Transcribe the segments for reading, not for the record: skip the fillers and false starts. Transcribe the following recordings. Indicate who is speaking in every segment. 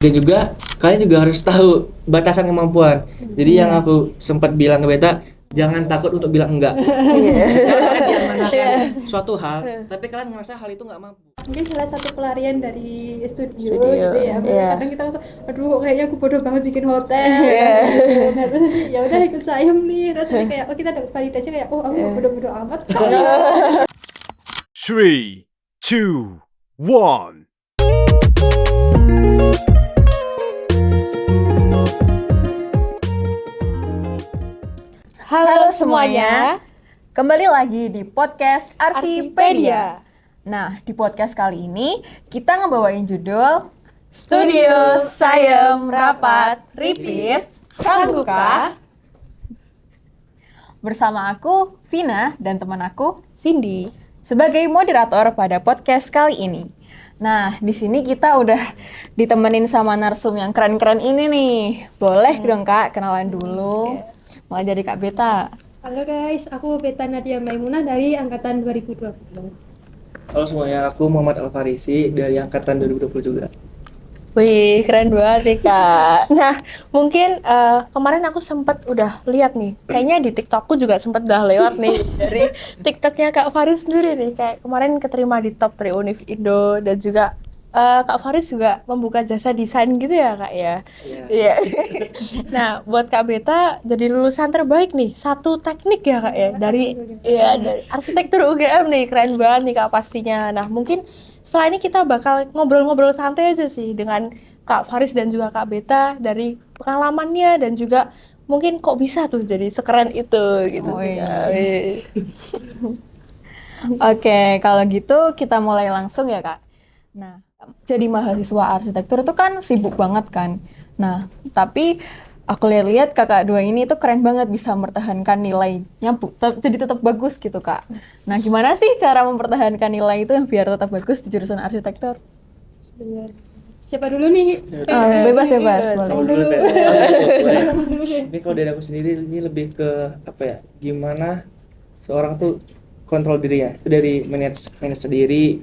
Speaker 1: Dan juga kalian juga harus tahu batasan kemampuan. Jadi yang aku sempat bilang ke Beta, jangan takut untuk bilang enggak. Misalnya kalian mengatakan suatu hal, tapi kalian merasa hal itu nggak mampu.
Speaker 2: Mungkin salah satu pelarian dari studio gitu ya. Kadang kita langsung, aduh kok kayaknya aku bodoh banget bikin hotel. Nah, terus nanti ya udah ikut Sayem nih. Terus nanti kayak kita dapat validasi kayak aku nggak bodoh-bodoh amat.
Speaker 3: 3, 2, 1.
Speaker 4: Halo semuanya, kembali lagi di podcast Arsipedia. Nah, di podcast kali ini kita ngebawain judul Studio Sayem Rapat Repeat Sangguka. Bersama aku, Vina, dan teman aku, Cindy, sebagai moderator pada podcast kali ini. Nah, di sini kita udah ditemenin sama narsum yang keren-keren ini nih. Boleh dong Kak, kenalan dulu. Mulai dari Kak Beta.
Speaker 2: Halo guys, aku Beta Nadia Maimunah dari angkatan 2020.
Speaker 1: Halo semuanya, aku Muhammad Alfarisi dari angkatan 2020 juga.
Speaker 5: Wih, keren banget nih Kak. Nah, mungkin kemarin aku sempat udah lihat nih, kayaknya di TikTokku juga sempat udah lewat nih dari TikToknya Kak Faris sendiri nih. Kayak kemarin keterima di top 3 Univ Indo dan juga Kak Faris juga membuka jasa desain gitu ya Kak ya. Iya. Nah, buat Kak Beta jadi lulusan terbaik nih, satu teknik ya Kak ya dari arsitektur UGM nih, keren banget nih Kak pastinya. Nah, mungkin setelah ini kita bakal ngobrol-ngobrol santai aja sih dengan Kak Faris dan juga Kak Beta dari pengalamannya dan juga mungkin kok bisa tuh jadi sekeren itu gitu.
Speaker 4: Oke, kalau gitu kita mulai langsung ya Kak. Nah, jadi mahasiswa arsitektur itu kan sibuk banget kan. Nah, tapi aku lihat-lihat kakak dua ini tuh keren banget bisa mempertahankan nilainya jadi tetap bagus gitu Kak. Nah, gimana sih cara mempertahankan nilai itu biar tetap bagus di jurusan arsitektur?
Speaker 2: Sebenarnya. Siapa dulu nih?
Speaker 4: Bebas boleh.
Speaker 1: Kamu dulu, Boleh. Ini kalau dari aku sendiri ini lebih ke apa ya? Gimana seorang tuh kontrol dirinya. Itu dari manage sendiri,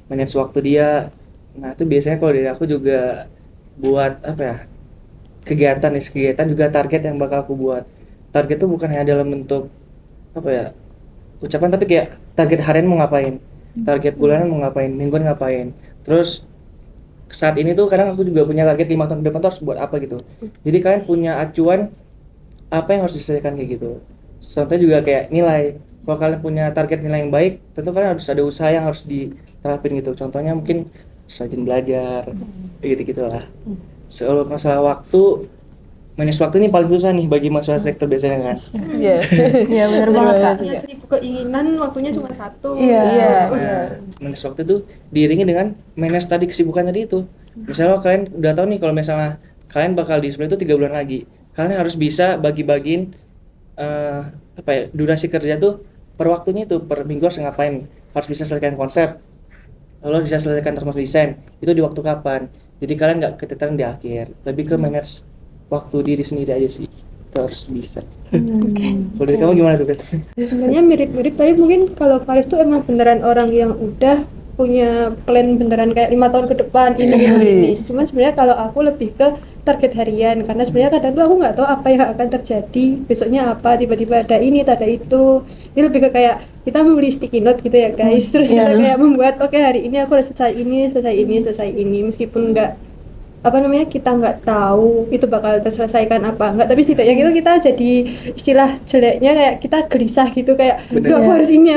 Speaker 1: manage waktu dia. Nah, itu biasanya kalau dari aku juga buat apa ya? Kegiatan juga target yang bakal aku buat. Target itu bukan hanya dalam bentuk apa ya? Ucapan, tapi kayak target harian mau ngapain, target bulanan mau ngapain, mingguan ngapain. Terus saat ini tuh kadang aku juga punya target 5 tahun ke depan tuh harus buat apa gitu. Jadi kalian punya acuan apa yang harus diselesaikan kayak gitu. Contohnya juga kayak nilai. Kalau kalian punya target nilai yang baik, tentu kalian harus ada usaha yang harus diterapin gitu. Contohnya mungkin rajin belajar, gitu-gitulah. Soal masalah waktu, manage waktu ini paling susah nih bagi mahasiswa sektor biasanya kan.
Speaker 4: Iya, benar banget Kak.
Speaker 2: Karena seribu keinginan, waktunya cuma satu.
Speaker 4: Iya.
Speaker 1: Manage waktu itu diiringi dengan manage tadi kesibukan tadi itu. Misalnya kalian udah tahu nih kalau misalnya kalian bakal di sekolah itu 3 bulan lagi, kalian harus bisa bagi-bagiin durasi kerja tuh per waktunya itu, per minggu harus ngapain, harus bisa selesaikan konsep, lalu bisa selesaikan termasuk desain itu di waktu kapan. Jadi kalian nggak keteteran di akhir, lebih ke manage waktu diri sendiri aja sih, itu harus bisa. Kalau dari kamu gimana tuh, Beth?
Speaker 2: Sebenarnya mirip-mirip, tapi mungkin kalau Faris tuh emang beneran orang yang udah punya plan beneran kayak 5 tahun ke depan ini. Cuman sebenarnya kalau aku lebih ke target harian, karena sebenarnya kadang tuh aku nggak tahu apa yang akan terjadi besoknya, apa tiba-tiba ada ini, ada itu. Ini lebih ke kayak kita membeli sticky note gitu ya guys, terus kita kayak membuat oke, hari ini aku udah selesai ini, meskipun nggak kita nggak tahu itu bakal terselesaikan apa enggak, tapi setidaknya gitu kita jadi istilah jeleknya kayak kita gelisah gitu, kayak aku harus ini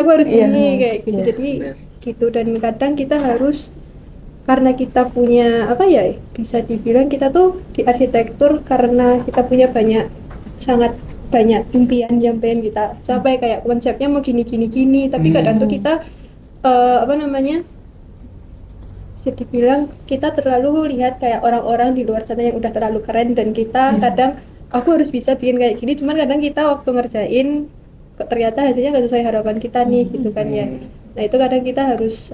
Speaker 2: kayak gitu. Jadi gitu. Dan kadang kita harus, karena kita punya bisa dibilang kita tuh di arsitektur karena kita punya sangat banyak impian yang pengen kita capai, kayak konsepnya mau gini, tapi kadang tuh kita bisa dibilang kita terlalu lihat kayak orang-orang di luar sana yang udah terlalu keren, dan kita kadang aku harus bisa bikin kayak gini, cuman kadang kita waktu ngerjain ternyata hasilnya nggak sesuai harapan kita nih gitu kan ya. Nah itu kadang kita harus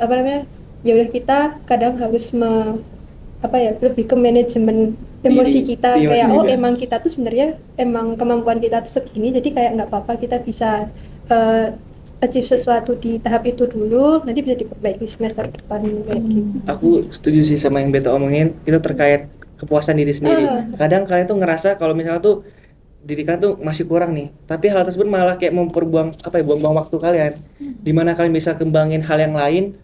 Speaker 2: ya udah, kita kadang harus lebih ke manajemen emosi kita, kayak emang kita tuh sebenarnya emang kemampuan kita tuh segini, jadi kayak nggak apa-apa kita bisa achieve sesuatu di tahap itu dulu, nanti bisa diperbaiki semester depan kayak gitu.
Speaker 1: Aku setuju sih sama yang Beta omongin, itu terkait kepuasan diri sendiri. Kadang kalian tuh ngerasa kalau misalnya tuh diri kalian tuh masih kurang nih, tapi hal tersebut malah kayak memperbuang buang-buang waktu kalian, dimana kalian bisa kembangin hal yang lain.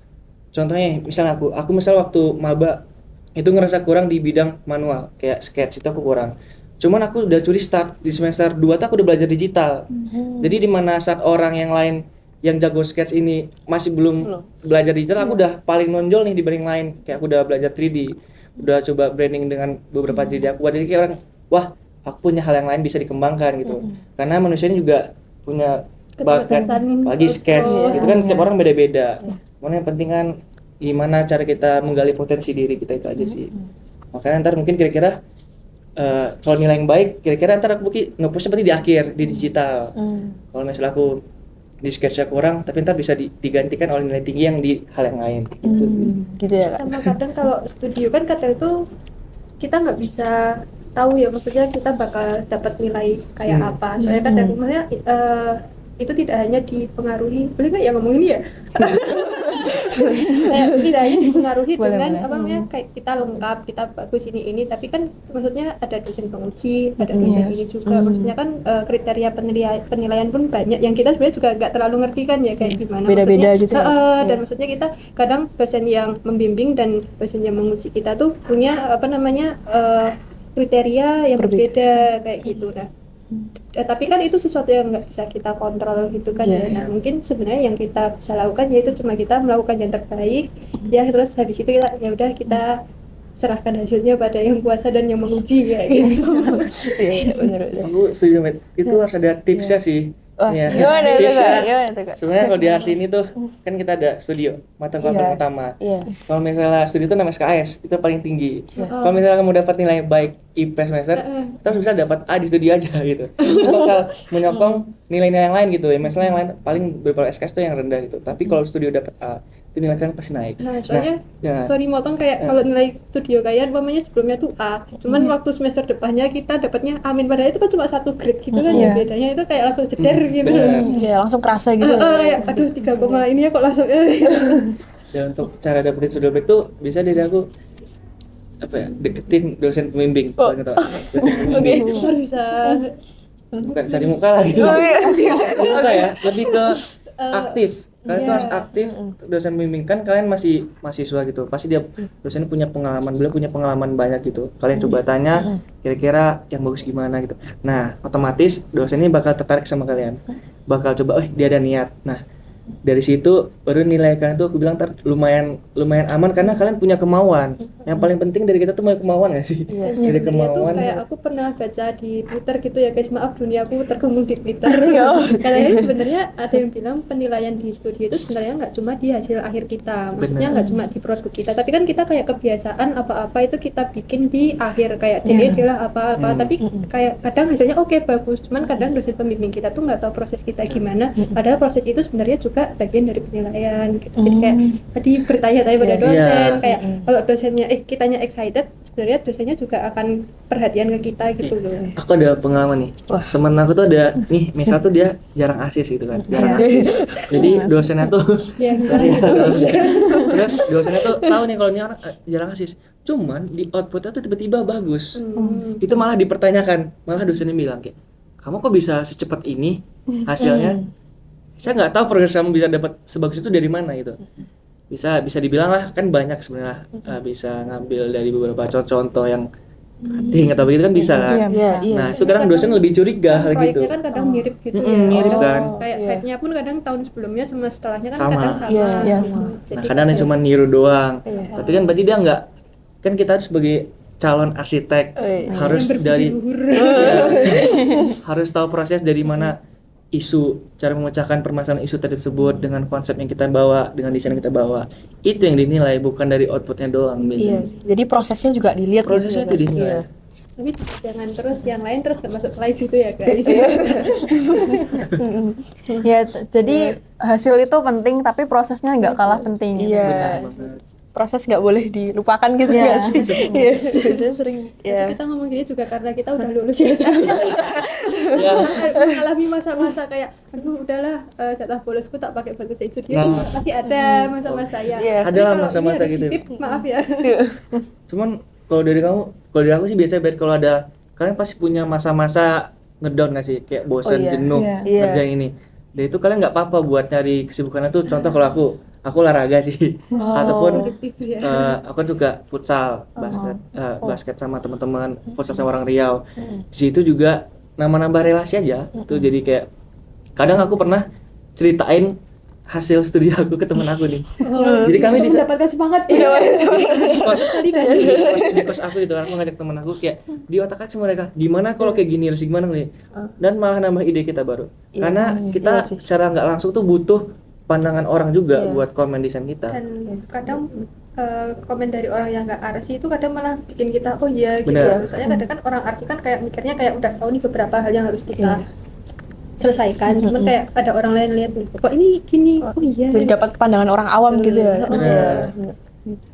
Speaker 1: Contohnya misalnya aku misal waktu maba itu ngerasa kurang di bidang manual kayak sketch itu aku kurang, cuman aku udah curi start di semester 2 tuh aku udah belajar digital. Jadi dimana saat orang yang lain yang jago sketch ini masih belum belajar digital, aku udah paling nonjol nih dibanding lain. Kayak aku udah belajar 3D, udah coba branding dengan beberapa 3D aku, jadi kayak orang, wah aku punya hal yang lain bisa dikembangkan gitu. Karena manusia ini juga punya bakat
Speaker 2: Keterbatasan
Speaker 1: lagi sketch
Speaker 2: foto.
Speaker 1: gitu kan, tiap orang beda-beda. Mana yang penting kan gimana cara kita menggali potensi diri kita, itu aja sih. Makanya ntar mungkin kira-kira kalau nilai yang baik, kira-kira ntar aku mungkin nge-push seperti di akhir di digital. Kalau misalnya aku di sketchnya kurang, tapi ntar bisa digantikan oleh nilai tinggi yang di hal yang lain gitu sih.
Speaker 5: Gitu ya Kak.
Speaker 2: Sama kadang kalau studio kan kadang itu kita nggak bisa tahu ya, maksudnya kita bakal dapat nilai kayak apa. Soalnya kadang maksudnya itu tidak hanya dipengaruhi, boleh nggak ya ngomong ini ya? Tidak hanya dipengaruhi dengan apa namanya kayak kita lengkap, kita bagus ini, tapi kan maksudnya ada dosen penguji, ada dosen ini juga. Maksudnya kan kriteria penilaian pun banyak yang kita sebenarnya juga nggak terlalu ngerti kan ya kayak gimana.
Speaker 5: Beda-beda
Speaker 2: Maksudnya,
Speaker 5: gitu ya?
Speaker 2: Dan maksudnya kita kadang dosen yang membimbing dan dosen yang menguji kita tuh punya apa namanya kriteria yang berbeda kayak gitu. Nah, tapi kan itu sesuatu yang nggak bisa kita kontrol gitu kan ya. Nah, mungkin sebenarnya yang kita bisa lakukan yaitu cuma kita melakukan yang terbaik ya, terus habis itu kita ya udah kita serahkan hasilnya pada yang kuasa dan yang menguji kayak gitu.
Speaker 5: Iya, benar.
Speaker 1: Aku setuju, Met. Itu harus ada tipsnya sih.
Speaker 5: Wah,
Speaker 1: Ya.
Speaker 5: gimana itu
Speaker 1: Tipsnya,
Speaker 5: Kak? Gimana tuh Kak?
Speaker 1: sebenarnya kalau di HARS ini tuh kan kita ada studio mata kuliah utama.
Speaker 5: Iya.
Speaker 1: Kalau misalnya studi itu namanya SKS, itu paling tinggi. Kalau misalnya kamu dapat nilai baik IP semester, kita harus bisa dapat A di studi aja gitu. Itu bakal menyokong nilai-nilai yang lain gitu ya. Misalnya yang lain paling beberapa SKS itu yang rendah gitu. Tapi kalau studio dapat A, itu nilai kalian pasti naik.
Speaker 2: Nah, soalnya
Speaker 1: ya.
Speaker 2: sorry motong kayak kalau nilai studio kayak umpamanya sebelumnya tuh A, cuman waktu semester depannya kita dapatnya amin, padahal itu kan cuma satu grade gitu kan ya, bedanya itu kayak langsung jeder gitu.
Speaker 1: Benar.
Speaker 5: Iya, langsung kerasa gitu.
Speaker 2: Kayak aduh 3, ini ya kok langsung
Speaker 1: Dan untuk cara dapetin studio baik tuh bisa dari aku apa ya, deketin dosen pembimbing. Kalau nggak tahu, dosen pembimbing.
Speaker 2: baru bisa
Speaker 1: Bukan cari muka lah gitu. Cari muka ya, lebih ke aktif. Kalian tuh harus aktif, dosen pembimbing kan kalian masih mahasiswa gitu. Pasti dia dosen punya pengalaman, beliau punya pengalaman banyak gitu. Kalian coba tanya kira-kira yang bagus gimana gitu. Nah, otomatis dosen ini bakal tertarik sama kalian. Bakal coba, dia ada niat. Nah, dari situ baru nilai kalian tuh aku bilang lumayan aman karena kalian punya kemauan. Yang paling penting dari kita tuh punya kemauan nggak sih? Dari
Speaker 2: sebenarnya
Speaker 1: kemauan.
Speaker 2: tuh kayak aku pernah baca di Twitter gitu ya guys, maaf dunia aku tergunggung di Twitter. Katanya sebenarnya ada yang bilang penilaian di studio itu sebenarnya nggak cuma di hasil akhir kita, maksudnya nggak cuma di produk kita, tapi kan kita kayak kebiasaan apa-apa itu kita bikin di akhir kayak DED lah apa-apa, tapi kayak kadang hasilnya oke bagus, cuman kadang dosen pembimbing kita tuh nggak tahu proses kita gimana, padahal proses itu sebenarnya juga bagian dari penilaian gitu. Jadi kayak tadi bertanya-tanya pada dosen, kayak kalau dosennya kitanya excited, sebenarnya dosennya juga akan perhatian ke kita gitu loh.
Speaker 1: Aku ada pengalaman nih. Temen aku tuh ada nih, misal tuh dia jarang asis gitu kan. Jarang asis. Jadi dosennya tuh terus dosennya tuh tahu nih kalau ini orang jarang asis. Cuman di outputnya tuh tiba-tiba bagus. Itu malah dipertanyakan. Malah dosennya bilang kayak, "Kamu kok bisa secepat ini hasilnya?" Saya nggak tahu progres kamu bisa dapat sebagus itu dari mana gitu. Bisa dibilang lah, kan banyak sebenarnya bisa ngambil dari beberapa contoh yang cutting atau begitu kan bisa kan. Nah itu kadang dosen lebih curiga hal gitu.
Speaker 2: Proyeknya kan kadang mirip gitu ya.
Speaker 1: Mirip kan.
Speaker 2: Kayak site-nya pun kadang tahun sebelumnya sama setelahnya kan
Speaker 1: Sama.
Speaker 2: kadang sama.
Speaker 1: Nah
Speaker 2: Jadi
Speaker 1: kadang yang cuma niru doang. Tapi kan berarti dia nggak, kan kita harus sebagai calon arsitek harus dari harus tahu proses dari mana isu, cara memecahkan permasalahan isu tersebut dengan konsep yang kita bawa, dengan desain yang kita bawa. Itu yang dinilai, bukan dari outputnya doang biasanya.
Speaker 5: Jadi prosesnya juga dilihat
Speaker 1: Prosesnya itu
Speaker 5: gitu ya,
Speaker 1: dinilai.
Speaker 2: tapi jangan terus yang lain terus gak masuk kelas itu ya guys.
Speaker 4: Jadi hasil itu penting tapi prosesnya nggak kalah penting.
Speaker 5: Iya. Proses nggak boleh dilupakan gitu nggak sih? Yes. Biasanya sering ya.
Speaker 2: Kita ngomong gini juga karena kita udah lulus ya. Mengalami masa-masa kayak aduh udahlah jatah bolosku tak pakai bahasa studio. Pasti ada masa-masa ya.
Speaker 1: Ada lah masa-masa gitu.
Speaker 2: Maaf ya.
Speaker 1: Cuman Kalau dari aku sih biasanya Bet, kalau ada kalian pasti punya masa-masa ngedown nggak sih, kayak bosan, jenuh
Speaker 5: Iya.
Speaker 1: ngerjain ini. Dan itu kalian nggak apa-apa buat nyari kesibukannya tuh. Contoh kalau aku olahraga sih, ataupun
Speaker 2: Produktif ya.
Speaker 1: aku juga futsal, basket sama teman-teman, futsal sama orang Riau. Di situ juga nambah-nambah relasi aja. Tuh jadi kayak kadang aku pernah ceritain hasil studi aku ke temen aku nih. Jadi kami
Speaker 2: Untuk mendapatkan semangat ya.
Speaker 1: di kos di kos aku gitu kan, aku ngajak temen aku kayak di otak aja mereka gimana kalau kayak gini, harus gimana nih, dan malah nambah ide kita baru. Karena kita secara nggak langsung tuh butuh pandangan orang juga buat komen desain kita.
Speaker 2: Dan kadang komen dari orang yang nggak arsi itu kadang malah bikin kita oh iya gitu
Speaker 1: Bener.
Speaker 2: ya. Misalnya kadang kan orang arsi kan kayak mikirnya kayak udah tahu nih beberapa hal yang harus kita selesaikan. Cuman kayak ada orang lain lihat nih, kok ini gini, oh iya.
Speaker 5: Jadi dapat pandangan orang awam gitu ya.
Speaker 1: Bener.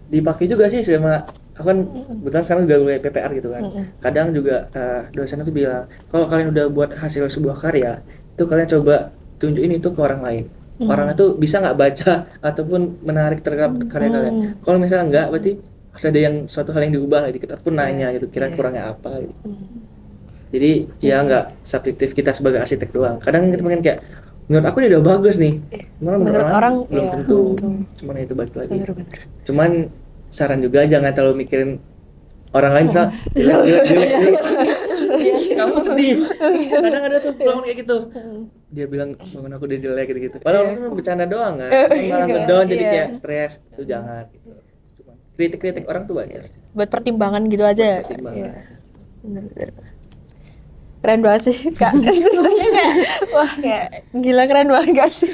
Speaker 1: Dipakai juga sih sama aku kan kebetulan sekarang juga mulai PPR gitu kan. Kadang juga dosen aku bilang kalau kalian udah buat hasil sebuah karya itu kalian coba tunjukin itu ke orang lain. Orang itu bisa nggak baca ataupun menarik terhadap karya kalian. Kalau misalnya nggak, berarti harus ada yang suatu hal yang diubah lah dikit ataupun nanya gitu, kira kurangnya apa gitu. Jadi ya nggak subjektif kita sebagai arsitek doang. Kadang kita mungkin kayak menurut aku ini udah bagus nih, malah
Speaker 5: Menurut orang,
Speaker 1: belum
Speaker 5: iya.
Speaker 1: tentu. Cuman itu balik lagi.
Speaker 5: Bener-bener.
Speaker 1: Cuman saran juga jangan terlalu mikirin orang lain misal kamu sedih. Kadang ada tuh pelawak kayak gitu. Dia bilang bangun aku udah jelek gitu. Padahal itu bercanda doang kan. Malah ngedown jadi kayak stres. Itu jangan gitu. Cuman kritik-kritik orang tuh banyak.
Speaker 5: Buat pertimbangan gitu aja ya. Kak?
Speaker 1: Pertimbangan.
Speaker 5: Iya. Bener-bener. Keren banget sih Kak. Kayak, wah kayak gila keren banget gak sih?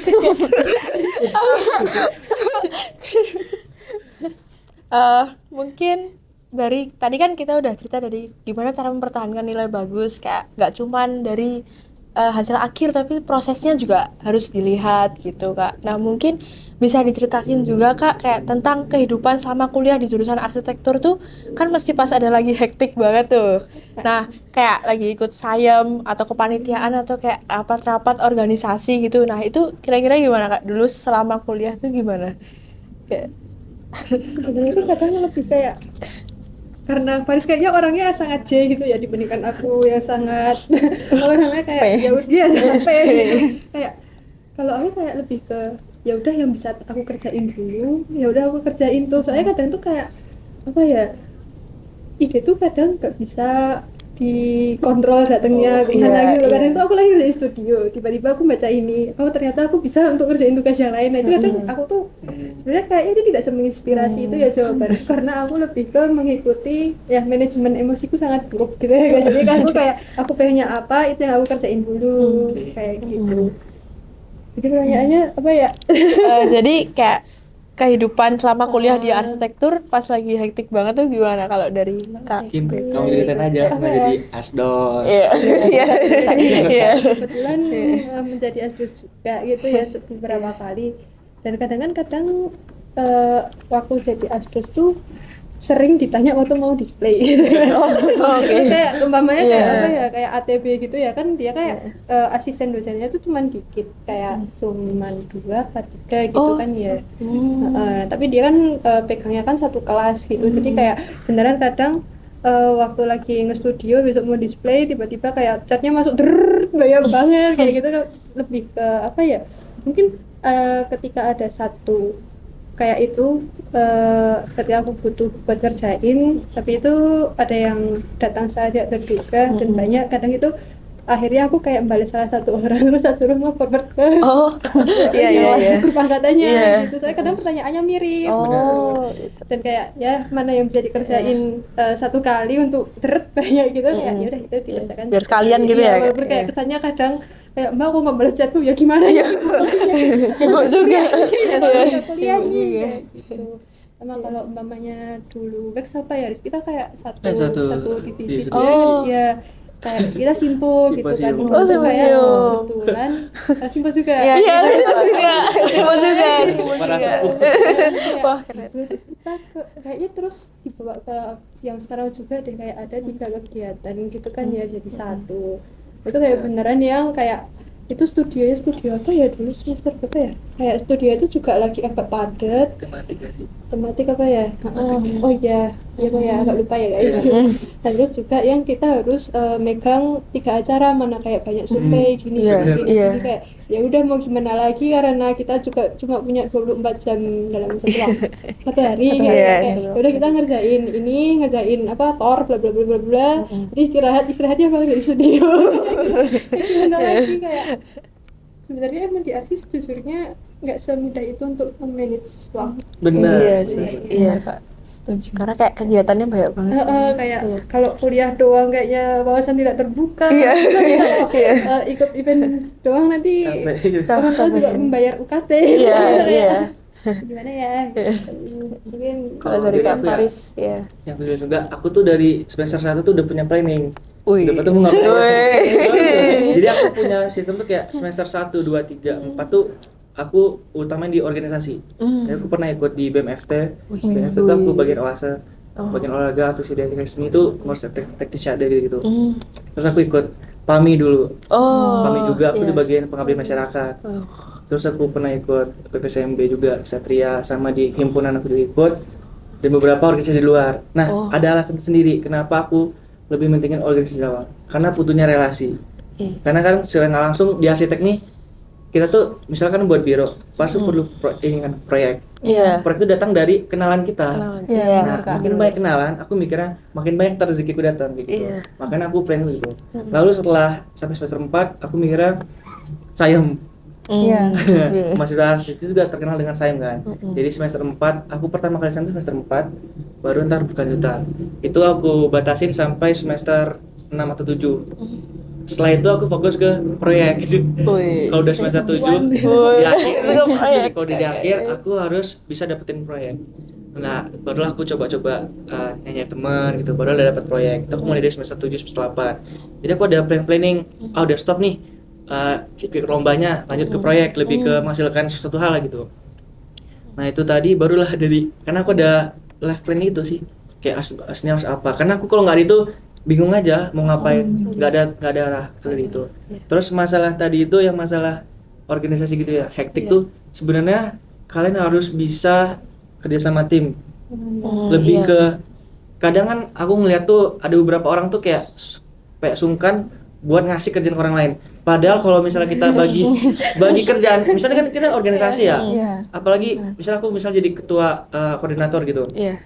Speaker 5: Mungkin dari tadi kan kita udah cerita dari gimana cara mempertahankan nilai bagus, kayak nggak cuman dari hasil akhir tapi prosesnya juga harus dilihat gitu Kak. Nah mungkin bisa diceritain juga Kak kayak tentang kehidupan selama kuliah di jurusan arsitektur tuh kan mesti pas ada lagi hektik banget tuh. Nah kayak lagi ikut sayem atau kepanitiaan atau kayak rapat-rapat organisasi gitu. Nah itu kira-kira gimana Kak dulu selama kuliah tuh gimana? Kayak
Speaker 2: Sebenarnya itu kadang lebih kayak karena Faris kayaknya orangnya sangat J gitu ya dibandingkan aku yang sangat orangnya kayak ya udah dia sampai kayak kalau aku kayak lebih ke ya udah yang bisa aku kerjain dulu, ya udah aku kerjain tuh. Soalnya kadang tuh kayak apa ya, ide tuh kadang nggak bisa dikontrol datangnya gimana gitu. Kadang tuh aku lagi di studio tiba-tiba aku baca ini, oh ternyata aku bisa untuk kerjain tugas yang lain. Nah itu kadang aku tuh sebenarnya kayaknya ini tidak menginspirasi itu ya jawabannya, karena aku lebih ke mengikuti ya manajemen emosiku sangat buruk gitu ya. Jadi kan aku kayak aku pengennya apa itu yang aku kerjain dulu kayak gitu. Jadi pertanyaannya apa ya?
Speaker 5: jadi kayak kehidupan selama kuliah di arsitektur pas lagi hektik banget tuh gimana kalau dari Kak?
Speaker 1: Mungkin kamu ceritain aja nggak jadi asdos.
Speaker 5: Iya. Iya.
Speaker 2: Kebetulan menjadi asdos juga gitu ya beberapa kali. Dan kadang waktu jadi asdos tuh sering ditanya waktu mau display gitu. Kayak umpamanya kayak apa ya, kayak ATB gitu ya kan, dia kayak asisten dosennya tuh cuman dikit, kayak cuman 2 atau 3 gitu kan ya. Tapi dia kan pegangnya kan satu kelas gitu. Jadi kayak beneran kadang waktu lagi nge-studio besok mau display tiba-tiba kayak catnya masuk banyak banget kayak gitu. Lebih ke apa ya, mungkin ketika ada satu kayak itu ketika aku butuh buat kerjain tapi itu ada yang datang saja terduga dan banyak, kadang itu akhirnya aku kayak balik salah satu orang terus saya suruh mau forward ke
Speaker 5: Iya.
Speaker 2: grup angkatannya
Speaker 5: Iya.
Speaker 2: gitu. Soalnya kadang pertanyaannya mirip dan kayak ya mana yang bisa dikerjain satu kali untuk banyak gitu kayak ya udah itu dikerjakan
Speaker 5: Biar sekalian gitu ya,
Speaker 2: walaupun kayak kesannya kadang kayak mbak aku nggak balas chatku ya gimana ya
Speaker 5: Sibuk juga.
Speaker 2: kuliah nih kayak gitu. Emang kalau umpamanya dulu Bex apa ya, kita kayak satu divisi ya kayak kita simpul gitu kan.
Speaker 5: Oh, simpul.
Speaker 2: Kayak kebetulan simpul juga.
Speaker 5: Iya, Sibuk juga.
Speaker 1: Para sepuh.
Speaker 2: Wah, kita kayaknya terus dibawa ke yang sekarang juga deh, kayak ada 3 kegiatan gitu kan ya jadi satu. Itu kayak beneran yang kayak itu studio apa ya dulu semester berapa ya, kayak studio itu juga lagi agak padat.
Speaker 1: Tematik gak sih?
Speaker 2: Tematik apa ya? Oh iya ya kok ya agak lupa ya guys. Dan terus juga yang kita harus megang 3 acara, mana kayak banyak survei gini,
Speaker 5: Iya,
Speaker 2: gini,
Speaker 5: iya.
Speaker 2: gini, kayak ya udah mau gimana lagi karena kita juga cuma punya 24 jam dalam satu hari gitu.
Speaker 5: Iya,
Speaker 2: Kayak, ya udah kita ngerjain apa tor bla bla bla bla bla. Jadi istirahatnya malah dari studio. Gimana lagi kayak sebenarnya emang di arsis jujurnya nggak semudah itu untuk memanage waktu.
Speaker 1: Benar.
Speaker 5: Iya sih, iya.
Speaker 4: Kak. Setuju.
Speaker 5: Karena kayak kegiatannya banyak banget.
Speaker 2: Kayak kalau kuliah doang kayaknya wawasan tidak terbuka. Ikut event doang nanti
Speaker 1: Capek.
Speaker 2: orang tua juga membayar UKT.
Speaker 5: Iya, iya.
Speaker 2: Gimana ya? Mungkin
Speaker 5: Kalau dari
Speaker 1: Jadi
Speaker 5: Kak
Speaker 1: aku ya-
Speaker 5: Faris, ya.
Speaker 1: Yang kedua juga, aku tuh dari semester 1 tuh udah punya planning.
Speaker 5: Wih.
Speaker 1: Udah ketemu ngapain.
Speaker 5: Wih.
Speaker 1: Jadi aku punya sistem tuh kayak semester 1, 2, 3, 4 tuh aku utamain di organisasi. Jadi aku pernah ikut di BMFT. BMFT tuh aku bagian OASE, bagian olahraga, apresiasi seni itu ngurus teknik syada gitu. Terus aku ikut PAMI dulu.
Speaker 5: Oh.
Speaker 1: PAMI juga aku
Speaker 5: iya.
Speaker 1: di bagian pengabdian masyarakat. Terus aku pernah ikut PPSMB juga, Satria, sama di himpunan aku juga ikut, dan beberapa organisasi di luar. Nah, ada alasan sendiri kenapa aku lebih mentingin organisasi awal. Karena butuhnya relasi. Karena kan secara nggak langsung di arsitek nih, kita tuh misalkan buat biro, pasti perlu proyek.
Speaker 5: Iya.
Speaker 1: Proyek itu datang dari kenalan kita.
Speaker 4: Iya,
Speaker 1: Nah, makin banyak kenalan, aku mikirnya makin banyak rezekiku datang gitu.
Speaker 5: Iya.
Speaker 1: Makanya aku plan gitu. Lalu setelah sampai semester 4, aku mikirnya sayem.
Speaker 4: Iya.
Speaker 1: Mahasiswa arsitek juga terkenal dengan sayem kan. Jadi semester 4, aku pertama kali sampai semester 4, baru ntar berkelanjutan. Itu aku batasin sampai semester 6 atau 7. Setelah itu aku fokus ke proyek.
Speaker 5: Wih.
Speaker 1: Kalau udah semester 7 di akhir,
Speaker 5: Itu kan proyek.
Speaker 1: kalau di akhir aku harus bisa dapetin proyek. Nah, barulah aku coba-coba nanya teman gitu, baru udah dapat proyek. Itu aku mulai dari semester 7, semester 8. Jadi aku ada planning, udah stop nih. Ikut lombanya, lanjut ke proyek, lebih ke menghasilkan sesuatu hal lah gitu. Nah, itu tadi barulah dari, karena aku ada life planning itu sih. Kayak aslinya harus apa. Karena aku kalau nggak ada itu bingung aja mau ngapain, nggak ada arah dari itu. Terus masalah tadi itu yang masalah organisasi gitu ya, hektik tuh sebenarnya kalian harus bisa kerja sama tim. Lebih ke kadang kan aku ngeliat tuh ada beberapa orang tuh kayak sungkan buat ngasih kerjaan ke orang lain. Padahal kalau misalnya kita bagi kerjaan, misalnya kan kita organisasi ya, apalagi misalnya aku jadi ketua koordinator gitu.
Speaker 5: Iya.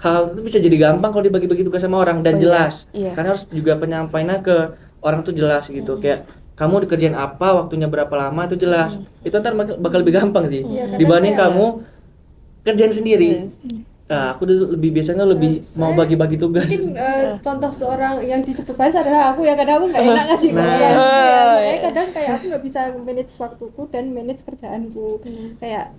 Speaker 1: Hal itu bisa jadi gampang kalau dibagi-bagi tugas sama orang dan jelas.
Speaker 5: Iya.
Speaker 1: Karena harus juga penyampaiannya ke orang tuh jelas gitu. Kayak kamu dikerjain apa, waktunya berapa lama itu jelas. Itu ntar bakal lebih gampang sih dibanding kamu kerjain sendiri. Nah, aku dulu biasanya lebih mau bagi-bagi tugas.
Speaker 2: Mungkin contoh seorang yang disebut Faris adalah aku ya, kadang aku nggak enak ngasih ke orang. Makanya kadang kayak aku nggak bisa manage waktuku dan manage kerjaanku. Kayak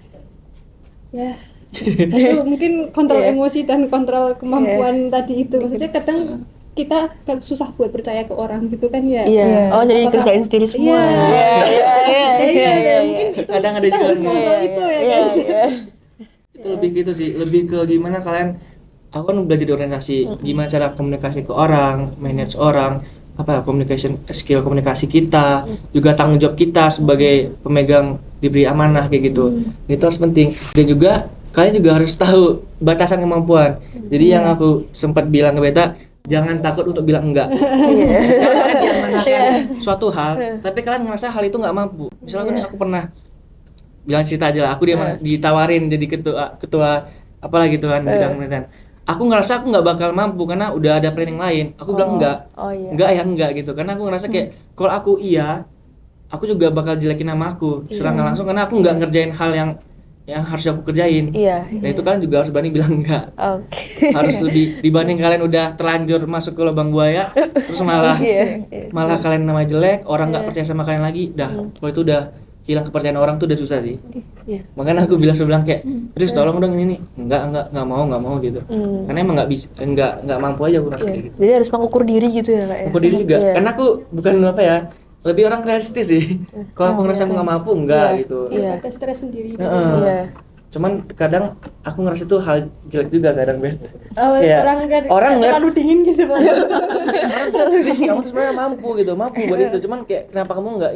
Speaker 2: ya itu mungkin kontrol emosi dan kontrol kemampuan tadi itu. Maksudnya kadang kita kan susah buat percaya ke orang gitu kan ya.
Speaker 5: Iya. Oh, jadi kerjain sendiri semua.
Speaker 2: Iya. Mungkin itu
Speaker 1: Kadang ada
Speaker 2: kita
Speaker 1: juga
Speaker 2: harus kontrol itu ya guys.
Speaker 1: Itu lebih gitu sih, lebih ke gimana kalian, aku kan belajar di organisasi, gimana cara komunikasi ke orang, manage orang, skill komunikasi kita, juga tanggung jawab kita sebagai pemegang diberi amanah kayak gitu. Itu harus penting. Dan juga kalian juga harus tahu batasan kemampuan. Jadi yang aku sempat bilang ke Beta, jangan takut untuk bilang enggak. Misalnya kalian diamanahkan suatu hal, tapi kalian ngerasa hal itu nggak mampu. Misalnya aku pernah bilang cerita aja lah, aku ditawarin jadi ketua apalah gitu kan, bidang penelitian. Aku ngerasa aku nggak bakal mampu karena udah ada planning lain. Aku bilang enggak. Enggak gitu. Karena aku ngerasa kayak kalau aku aku juga bakal jelekin nama aku secara nggak langsung karena aku nggak ngerjain hal yang harus aku kerjain. Dan itu kalian juga harus berani bilang enggak. Harus lebih dibanding kalian udah terlanjur masuk ke lubang buaya, terus malah kalian nama jelek, orang nggak percaya sama kalian lagi. Kalau itu udah hilang kepercayaan orang tuh udah susah sih. Makanya aku bilang kayak, terus tolong dong ini nih. Enggak mau gitu. Karena emang nggak bisa, nggak mampu aja aku rasa gitu.
Speaker 5: Jadi harus mengukur diri gitu ya, Kak ya.
Speaker 1: Mengukur diri juga. Karena aku bukan lebih orang realistis sih. Kalau aku ngerasa aku nggak mampu, enggak gitu.
Speaker 2: Ada stres sendiri.
Speaker 1: Cuman kadang aku ngerasa itu hal jelek juga kadang Ben.
Speaker 2: Orang terlalu dingin gitu Bang.
Speaker 1: Sih kamu sebenarnya mampu buat itu. Cuman kayak kenapa kamu nggak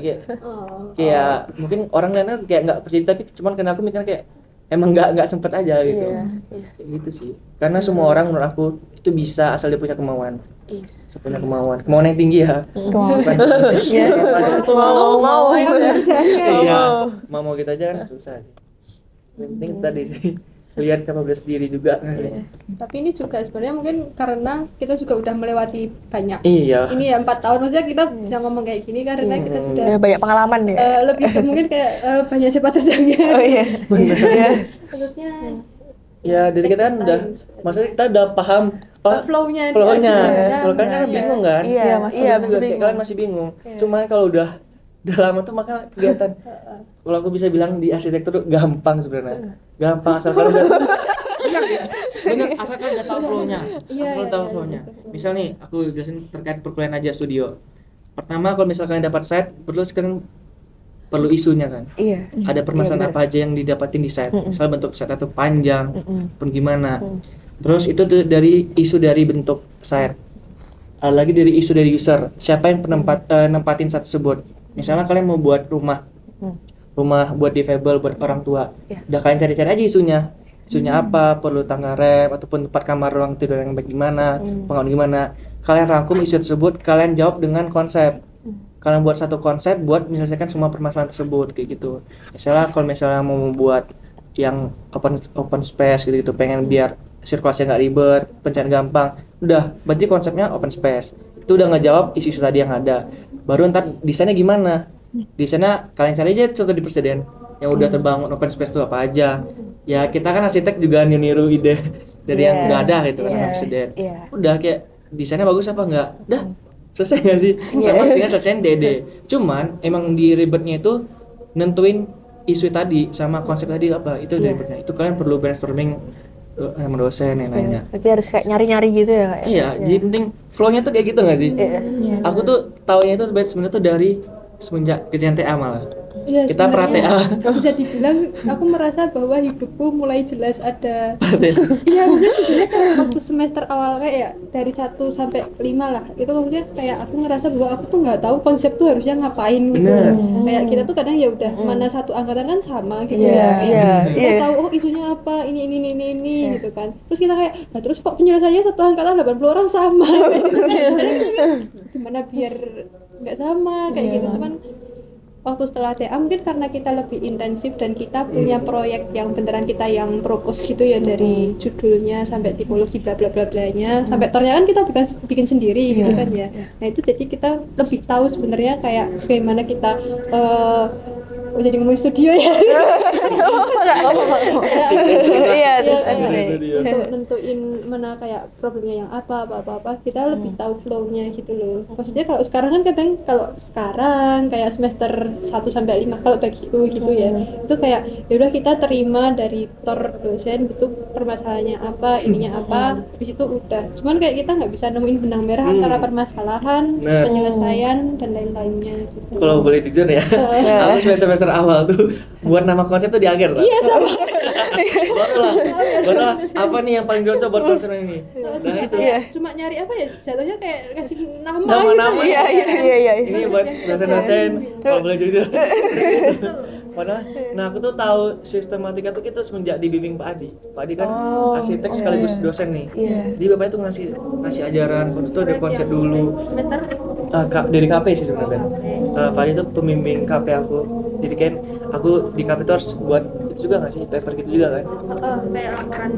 Speaker 1: kayak mungkin orang lainnya kayak nggak percaya, tapi cuman karena aku mikirnya kayak emang nggak sempet aja gitu.
Speaker 5: Iya.
Speaker 1: Kayak gitu sih, karena semua orang menurut aku itu bisa asal dia punya kemauan.
Speaker 5: Iya.
Speaker 1: Punya kemauan yang tinggi ya.
Speaker 4: Kemauan.
Speaker 1: Bukan
Speaker 5: Mau.
Speaker 1: iya, mau kita aja kan susah sih. Yang penting tadi sih lihat kapabilitas diri juga.
Speaker 2: Tapi ini juga sebenarnya mungkin karena kita juga udah melewati banyak.
Speaker 1: Iya.
Speaker 2: Ini ya 4 tahun, maksudnya kita bisa ngomong kayak gini karena kita sudah
Speaker 5: Udah banyak pengalaman ya.
Speaker 2: lebih ke mungkin kayak banyak sepak terjangnya.
Speaker 5: Oh iya. Iya.
Speaker 2: Maksudnya
Speaker 1: Ya, dari kita kan udah, maksudnya kita udah paham
Speaker 2: flow-nya.
Speaker 1: flow-nya.
Speaker 2: Iya.
Speaker 1: Kalau kalian kan bingung kan?
Speaker 5: Iya,
Speaker 4: Iya,
Speaker 5: masih
Speaker 1: Kayak
Speaker 5: bingung.
Speaker 1: kalian masih bingung. Cuman kalau udah lama tuh maka kelihatan. Kalau aku bisa bilang di arsitektur tuh gampang sebenarnya. Gampang asal kalian udah bener, asal kalian udah tahu flow-nya.
Speaker 2: Iya,
Speaker 1: Asal kalian tahu
Speaker 2: iya,
Speaker 1: flow-nya. Misal nih, aku jelasin terkait perkuliahan aja studio. Pertama, kalau misalkan dapat set, perlu isunya kan.
Speaker 5: Iya.
Speaker 1: Ada permasalahan
Speaker 5: Iya,
Speaker 1: apa aja yang didapatin di set. Misal bentuk set atau panjang, pun gimana. Terus itu tuh dari isu dari bentuk set. Ada lagi dari isu dari user. Siapa yang nempatin set tersebut. Misalnya kalian mau buat rumah buat difabel, buat orang tua.
Speaker 5: Iya.
Speaker 1: Udah kalian cari-cari aja isunya. Isunya apa, perlu tangga rem ataupun tempat kamar ruang tidur yang baik gimana, pengaman gimana. Kalian rangkum isu tersebut, kalian jawab dengan konsep. Kalian buat satu konsep buat menyelesaikan semua permasalahan tersebut kayak gitu. Misalnya kalau misalnya mau membuat yang open space gitu, pengen biar sirkulasi nggak ribet, pencarian gampang. Udah, berarti konsepnya open space. Itu udah ngejawab isu-isu tadi yang ada. Baru ntar desainnya gimana? Desainnya kalian cari aja contoh di presiden yang udah terbangun open space itu apa aja. Ya kita kan arsitek juga niru ide dari yang udah ada gitu kan
Speaker 5: Iya.
Speaker 1: presiden.
Speaker 5: Iya.
Speaker 1: Udah kayak desainnya bagus apa enggak? Udah selesai nggak sih? Sama tinggal selesaiin DD. Cuman emang di ribetnya itu nentuin isu tadi sama konsep tadi apa itu ribetnya. Itu kalian perlu brainstorming sama dosen yang nanya.
Speaker 5: Berarti harus kayak nyari-nyari gitu ya, Kak?
Speaker 1: Iya, jadi penting flow-nya tuh kayak gitu nggak sih? Aku tuh taunya itu sebenarnya tuh dari semenjak kejadian TA malah.
Speaker 2: Iya,
Speaker 1: Kita
Speaker 2: sebenarnya
Speaker 1: pra-TA.
Speaker 2: bisa dibilang aku merasa bahwa hidupku mulai jelas ada. Iya, maksudnya sebenarnya kayak waktu semester awal kayak ya dari 1 sampai 5 lah. Itu maksudnya kayak aku ngerasa bahwa aku tuh nggak tahu konsep tuh harusnya ngapain gitu.
Speaker 1: Bener.
Speaker 2: Kayak kita tuh kadang ya udah mana satu angkatan kan sama gitu
Speaker 5: Iya,
Speaker 2: ya.
Speaker 5: iya,
Speaker 2: Kita
Speaker 5: iya.
Speaker 2: tahu oh isunya apa, ini gitu kan. Terus kita kayak, nah terus kok penyelesaiannya satu angkatan 80 orang sama. Gimana biar nggak sama kayak gitu. Cuman waktu setelah TA mungkin karena kita lebih intensif dan kita punya proyek yang beneran kita yang propose gitu ya, dari judulnya sampai tipologi bla bla bla blanya sampai tornya kan kita bikin sendiri gitu kan ya. Nah itu jadi kita lebih tahu sebenarnya kayak bagaimana kita jadi ngomong studio ya.
Speaker 5: Iya, terus
Speaker 2: Ya,
Speaker 5: ada.
Speaker 2: untuk nentuin mana kayak problemnya yang apa kita lebih tahu flow-nya gitu loh. Maksudnya kalau sekarang kan kadang kalau sekarang kayak semester 1 sampai 5 kalau bagiku gitu ya. Itu kayak ya udah kita terima dari tor dosen gitu permasalahannya apa, ininya apa, habis itu udah. Cuman kayak kita nggak bisa nemuin benang merah antara permasalahan,
Speaker 1: Nah.
Speaker 2: penyelesaian dan lain-lainnya gitu.
Speaker 1: Kalau boleh jujur ya, aku semester awal tuh buat nama konsep tuh di akhir lah.
Speaker 2: Iya sama.
Speaker 1: baru lah apa nih yang paling cocok buat konsep ini. Nah itu
Speaker 2: Cuma nyari apa ya? Jatuhnya kayak kasih nama
Speaker 1: nama-nama.
Speaker 2: gitu.
Speaker 5: Iya.
Speaker 1: Ini buat dosen-dosen kalau boleh jujur. Padahal, nah aku tuh tahu sistematika tuh itu semenjak dibimbing Pak Adi. Pak Adi kan arsitek sekaligus dosen nih. Jadi bapaknya tuh ngasih ajaran, waktu itu ada konsep dulu.
Speaker 2: Semester
Speaker 1: Dari KP sih sebenarnya. Pak Adi tuh pembimbing KP aku. Jadi kan aku di KP tuh harus buat itu juga nggak sih, paper gitu juga kan.
Speaker 2: kayak laporan.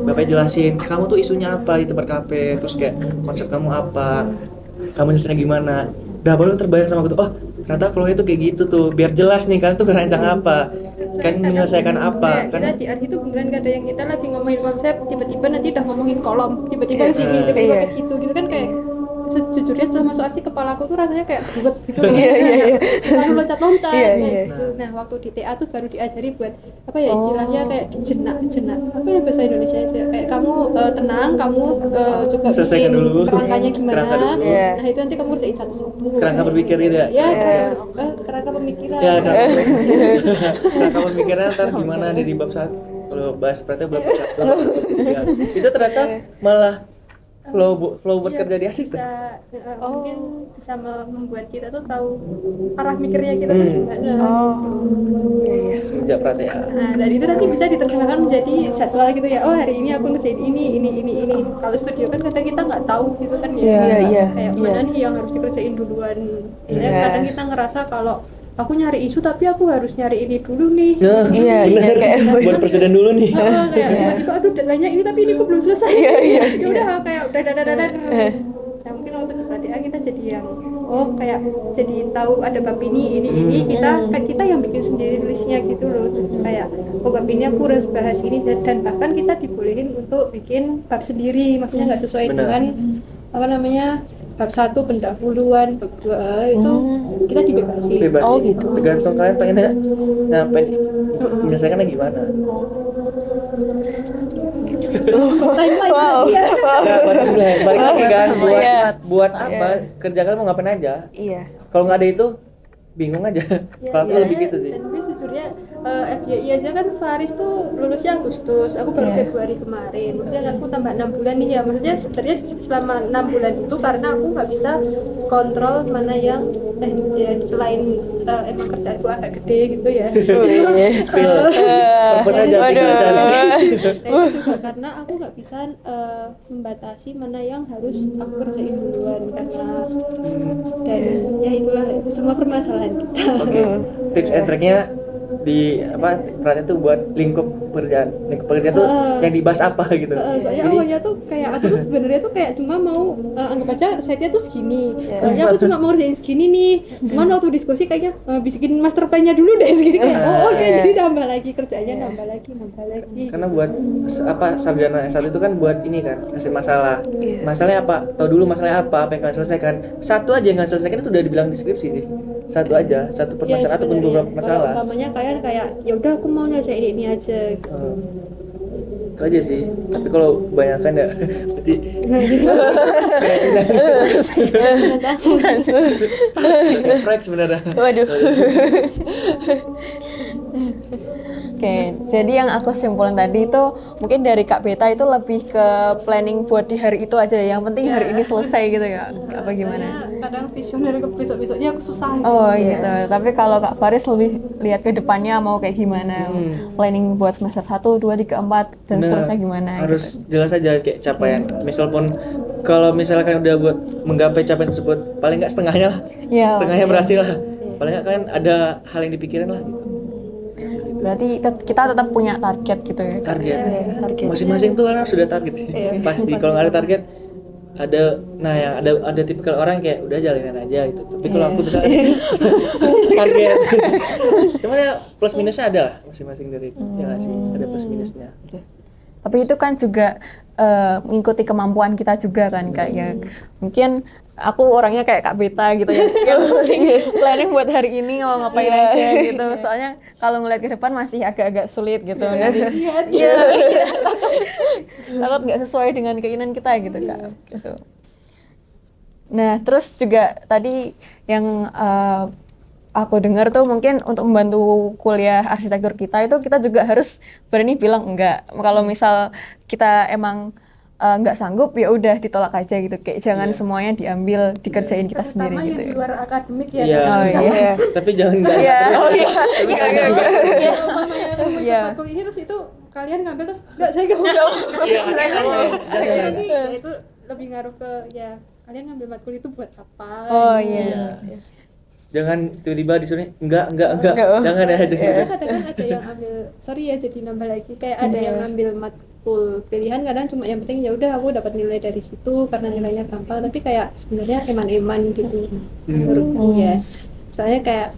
Speaker 1: Bapaknya jelasin, kamu tuh isunya apa di tempat KP, terus kayak konsep kamu apa, kamu nyusunnya gimana. Udah baru terbayang sama aku tuh, oh ternyata flow-nya tuh kayak gitu tuh, biar jelas nih kan tuh ngerancang apa, kan menyelesaikan apa,
Speaker 2: Kayak
Speaker 1: kan.
Speaker 2: kita di art itu beneran gak ada yang kita lagi ngomongin konsep, tiba-tiba nanti udah ngomongin kolom, tiba-tiba ke sini, tiba-tiba ke situ gitu kan. Kayak sejujurnya setelah masuk art sih kepalaku tuh rasanya kayak buat gitu loh. Lalu loncat-loncat
Speaker 5: Iya,
Speaker 2: kayak
Speaker 5: iya.
Speaker 2: gitu. Nah waktu di TA tuh baru diajari buat apa ya istilahnya kayak jenak apa ya bahasa Indonesia aja, kayak kamu tenang, kamu coba
Speaker 1: Selesaikan
Speaker 2: bikin
Speaker 1: dulu.
Speaker 2: kerangkanya gimana.
Speaker 1: Kerangka dulu.
Speaker 5: Iya.
Speaker 2: Nah itu nanti kamu kerjain satu-satu.
Speaker 1: Kerangka berpikir gitu ya.
Speaker 2: Ya, kerangka pemikiran.
Speaker 1: Ya kerangka pemikiran ntar gimana di bab 1. Kalau bahas berarti bab 1. Itu ternyata malah flow buat
Speaker 2: Iya,
Speaker 1: kerja di asisten.
Speaker 2: bisa mungkin bisa membuat kita tuh tahu arah mikirnya kita tuh gimana.
Speaker 5: Oh. Iya, iya.
Speaker 1: Kerja praktek.
Speaker 2: Nah, dan itu nanti bisa diterjemahkan menjadi jadwal gitu ya. Oh, hari ini aku ngerjain ini. Kalau studio kan kadang kita nggak tahu gitu kan ya.
Speaker 5: Iya, iya.
Speaker 2: Kayak
Speaker 5: Iya.
Speaker 2: mana nih yang harus dikerjain duluan.
Speaker 5: Iya.
Speaker 2: Kadang kita ngerasa kalau aku nyari isu tapi aku harus nyari ini dulu nih.
Speaker 1: Nah,
Speaker 5: Iya, iya,
Speaker 1: bener.
Speaker 5: kayak
Speaker 1: buat presiden dulu nih.
Speaker 2: Kayak tiba-tiba aduh deadline-nya ini tapi ini kok belum selesai.
Speaker 5: Iya.
Speaker 2: Ya udah kayak udah. Nah, mungkin waktu di pelatihan kita jadi yang kayak jadi tahu ada bab ini kita yang bikin sendiri listnya gitu loh. Kayak bab ini aku harus bahas ini dan bahkan kita dibolehin untuk bikin bab sendiri, maksudnya nggak sesuai
Speaker 1: Benar.
Speaker 2: dengan apa namanya bab 1 pendahuluan, bab 2 itu kita dibebasin.
Speaker 1: Bebas.
Speaker 5: Oh, gitu.
Speaker 1: Tergantung kalian pengennya menyelesaikannya gimana.
Speaker 2: Timeline.
Speaker 5: Wow.
Speaker 2: Iya.
Speaker 1: Balik lagi kan buat
Speaker 5: Iya.
Speaker 1: buat apa? Kerja kalian mau ngapain aja.
Speaker 5: Iya.
Speaker 1: Kalau nggak ada itu bingung aja. Kalau aku lebih gitu sih.
Speaker 2: Dan gue sejujurnya FYI aja kan Faris tuh lulusnya Agustus, aku baru Februari kemarin. Maksudnya aku tambah 6 bulan nih ya. Maksudnya sebenarnya selama 6 bulan itu karena aku nggak bisa kontrol mana yang ya, selain emang kerjaanku agak gede gitu ya.
Speaker 1: Fokus aja tinggal cari.
Speaker 2: Nah, itu juga karena aku nggak bisa membatasi mana yang harus aku kerjain duluan karena dan ya itulah semua permasalahan kita.
Speaker 1: Oke. Tips and triknya di apa perhatian tuh buat lingkup pekerjaan tuh yang dibahas apa gitu.
Speaker 2: Soalnya awalnya tuh kayak aku tuh sebenarnya tuh kayak cuma mau anggap aja setnya tuh segini. Soalnya aku cuma mau ngerjain segini nih. Cuman waktu diskusi kayaknya bikin master plan-nya dulu deh segini kayak oke, jadi nambah lagi kerjanya nambah lagi.
Speaker 1: Karena buat apa sarjana S1 itu kan buat ini kan ngasih masalah. Masalahnya apa? Tahu dulu masalahnya apa yang kalian selesaikan. Satu aja yang kalian selesaikan itu udah dibilang di skripsi sih. Satu aja, satu permasalahan ataupun beberapa masalah.
Speaker 2: Kalau umpamanya kalian kayak ya udah aku mau nyelesain ini aja.
Speaker 1: Itu aja sih. Tapi kalau kebanyakan ya berarti proyek sebenarnya.
Speaker 5: Waduh.
Speaker 4: Oke, jadi yang aku simpulin tadi itu mungkin dari Kak Beta itu lebih ke planning buat di hari itu aja. Yang penting hari ini selesai gitu ya. Apa gimana?
Speaker 2: Soalnya kadang visioner ke besok-besoknya aku susah.
Speaker 4: Oh gitu. Tapi kalau Kak Faris lebih lihat ke depannya mau kayak gimana. Planning buat semester 1, 2, 3, 4 dan seterusnya gimana
Speaker 1: Harus
Speaker 4: gitu.
Speaker 1: jelas aja kayak capaian. Misal pun kalau misalkan udah buat menggapai capaian tersebut, paling nggak setengahnya lah.
Speaker 4: Ya,
Speaker 1: Setengahnya berhasil lah. Paling nggak kalian ada hal yang dipikirin lah gitu.
Speaker 4: berarti kita tetap punya target gitu ya.
Speaker 1: Target.
Speaker 5: target.
Speaker 1: Masing-masing tuh kan sudah target. Pasti kalau nggak ada target yang ada tipikal orang kayak udah jalanin aja gitu. Tapi kalau aku bisa target. Cuman ya plus minusnya ada lah masing-masing dari ya nggak sih, ada plus minusnya.
Speaker 4: Tapi itu kan juga mengikuti kemampuan kita juga kan Kak ya. Mungkin aku orangnya kayak Kak Beta gitu ya. Yang penting planning buat hari ini mau ngapain aja gitu. Soalnya kalau ngeliat ke depan masih agak-agak sulit gitu. Jadi takut nggak sesuai dengan keinginan kita gitu Kak. Gitu. Nah, terus juga tadi yang aku dengar tuh mungkin untuk membantu kuliah arsitektur kita itu kita juga harus berani bilang enggak. Kalau misal kita emang nggak sanggup ya udah ditolak aja gitu, kayak jangan semuanya diambil dikerjain kita sendiri
Speaker 2: Terutama
Speaker 4: gitu
Speaker 2: yang di
Speaker 4: ya.
Speaker 2: luar akademik ya.
Speaker 1: Iya.
Speaker 4: Oh iya.
Speaker 1: Tapi jangan nggak
Speaker 4: Iya.
Speaker 1: terus.
Speaker 4: Oh iya. Iya.
Speaker 2: Umpamanya
Speaker 4: Iya.
Speaker 2: matkul ini terus itu kalian ngambil terus enggak saya nggak mau.
Speaker 1: Iya.
Speaker 2: Akhirnya nanti ya itu lebih ngaruh ke ya kalian ngambil matkul itu buat apa?
Speaker 4: Oh iya.
Speaker 1: Jangan tiba-tiba disuruh enggak.
Speaker 5: Enggak.
Speaker 1: Jangan ada di situ.
Speaker 2: Kadang kan ada yang ambil sorry ya jadi nambah lagi kayak ada yang ngambil matkul pilihan kadang cuma yang penting ya udah aku dapat nilai dari situ karena nilainya gampang tapi kayak sebenarnya eman-eman gitu menurutku ya. Soalnya kayak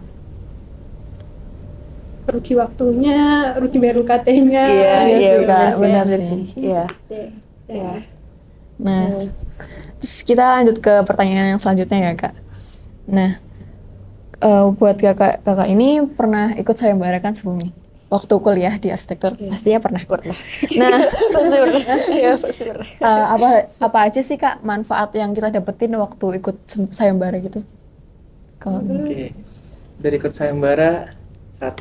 Speaker 2: rugi waktunya, rugi bayar UKT-nya.
Speaker 5: Iya, benar
Speaker 4: sih.
Speaker 5: sih. Iya.
Speaker 2: Ya.
Speaker 4: Nah, terus kita lanjut ke pertanyaan yang selanjutnya ya Kak. Nah, buat kakak ini pernah ikut sayembara kan sebelumnya? Waktu kuliah di arsitektur pastinya pernah. Nah,
Speaker 5: Pasti pernah. Iya, pasti pernah.
Speaker 4: apa aja sih Kak manfaat yang kita dapetin waktu ikut sayembara gitu? Kalau
Speaker 1: Oke. Dari ikut sayembara 1.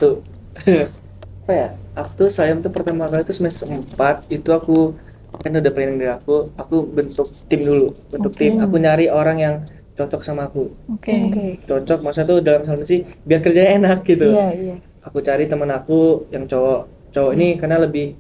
Speaker 1: Apa ya? Aku tuh sayem tuh pertama kali tuh semester 4 itu aku kan udah planning dari aku bentuk tim dulu, tim. Aku nyari orang yang cocok sama aku.
Speaker 4: Oke.
Speaker 1: Cocok maksudnya tuh dalam hal sih biar kerjanya enak gitu.
Speaker 5: Iya.
Speaker 1: Aku cari teman aku yang cowok ini karena lebih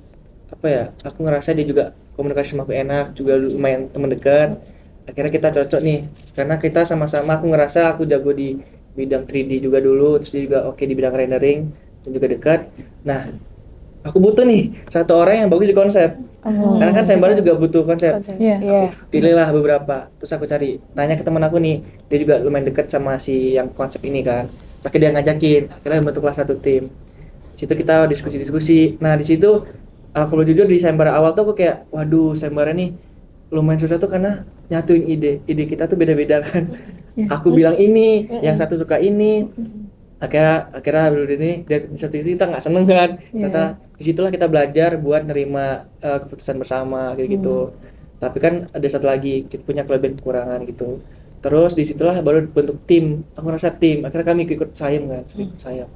Speaker 1: apa ya, aku ngerasa dia juga komunikasi sama aku enak, juga lumayan teman dekat. Akhirnya kita cocok nih karena kita sama-sama, aku ngerasa aku jago di bidang 3D juga dulu, terus dia juga oke di bidang rendering dan juga dekat. Nah, aku butuh nih satu orang yang bagus di konsep. Karena kan sayembara juga butuh konsep.
Speaker 4: Iya.
Speaker 1: Pilihlah beberapa, terus aku cari, tanya ke teman aku nih, dia juga lumayan dekat sama si yang konsep ini kan. Terus dia ngajakin, akhirnya bentuklah satu tim. Di situ kita diskusi. Nah di situ kalau jujur di sayembara awal tuh aku kayak, waduh sayembara nih lumayan susah tuh karena nyatuin ide kita tuh beda-beda kan. Aku bilang ini, yang satu suka ini. Akhirnya dulu ini di satu titik kita nggak seneng kan. Ternyata disitulah kita belajar buat nerima keputusan bersama kayak gitu. Tapi kan ada satu lagi, kita punya kelebihan kekurangan gitu. Terus disitulah baru bentuk tim. Aku ngerasa tim. Akhirnya kami ikut sayem kan, ikut sayem.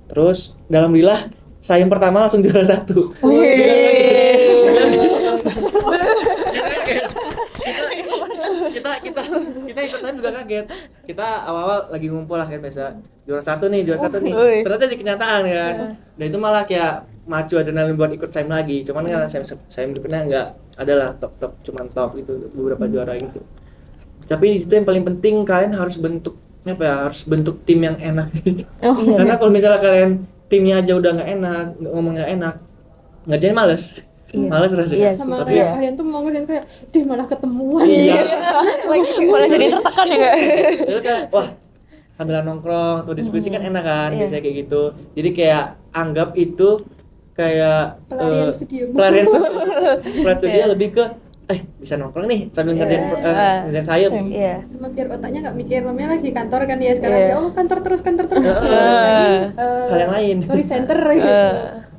Speaker 1: Terus alhamdulillah sayem pertama langsung juara 1. kita ikut sayem juga kaget. Kita awal-awal lagi ngumpul lah kan biasa juara satu nih. Ternyata di kenyataan kan. Dan itu malah kayak macu adrenalin buat ikut sayem lagi. Cuman kan sayem berikutnya nggak ada lah top cuman top gitu beberapa juara gitu. Tapi di situ yang paling penting kalian harus bentuk tim yang enak. Karena kalau misalnya kalian timnya aja udah nggak enak, ngomong nggak enak, ngerjain males rasanya.
Speaker 2: Sama kayak kalian tuh mau ngeliat kayak malah ketemuan.
Speaker 5: Malah jadi tertekan ya nggak?
Speaker 1: Itu kan wah sambil nongkrong atau diskusi kan enak kan, biasanya kayak gitu. Jadi kayak anggap itu kayak
Speaker 2: pelarian studio.
Speaker 1: Pelarian studio lebih ke bisa nongkrong nih sambil ngerjain sayem.
Speaker 2: Cuma biar otaknya nggak mikir, mamanya lagi kantor kan ya sekarang. Ya kantor terus.
Speaker 1: Hal yang lain.
Speaker 2: Story center gitu.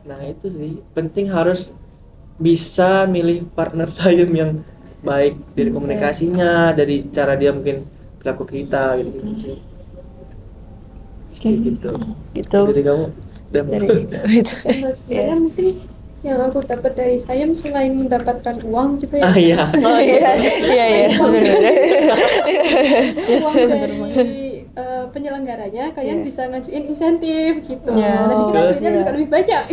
Speaker 1: Nah itu sih penting, harus bisa milih partner sayem yang baik dari komunikasinya, dari cara dia mungkin perilaku kita gitu. Gitu. Dari kamu
Speaker 2: sebenarnya mungkin yang aku dapat dari sayem selain mendapatkan uang gitu ya.
Speaker 1: Iya.
Speaker 2: Uang dari penyelenggaranya kalian bisa ngajuin insentif gitu. Nanti kita duitnya juga lebih banyak.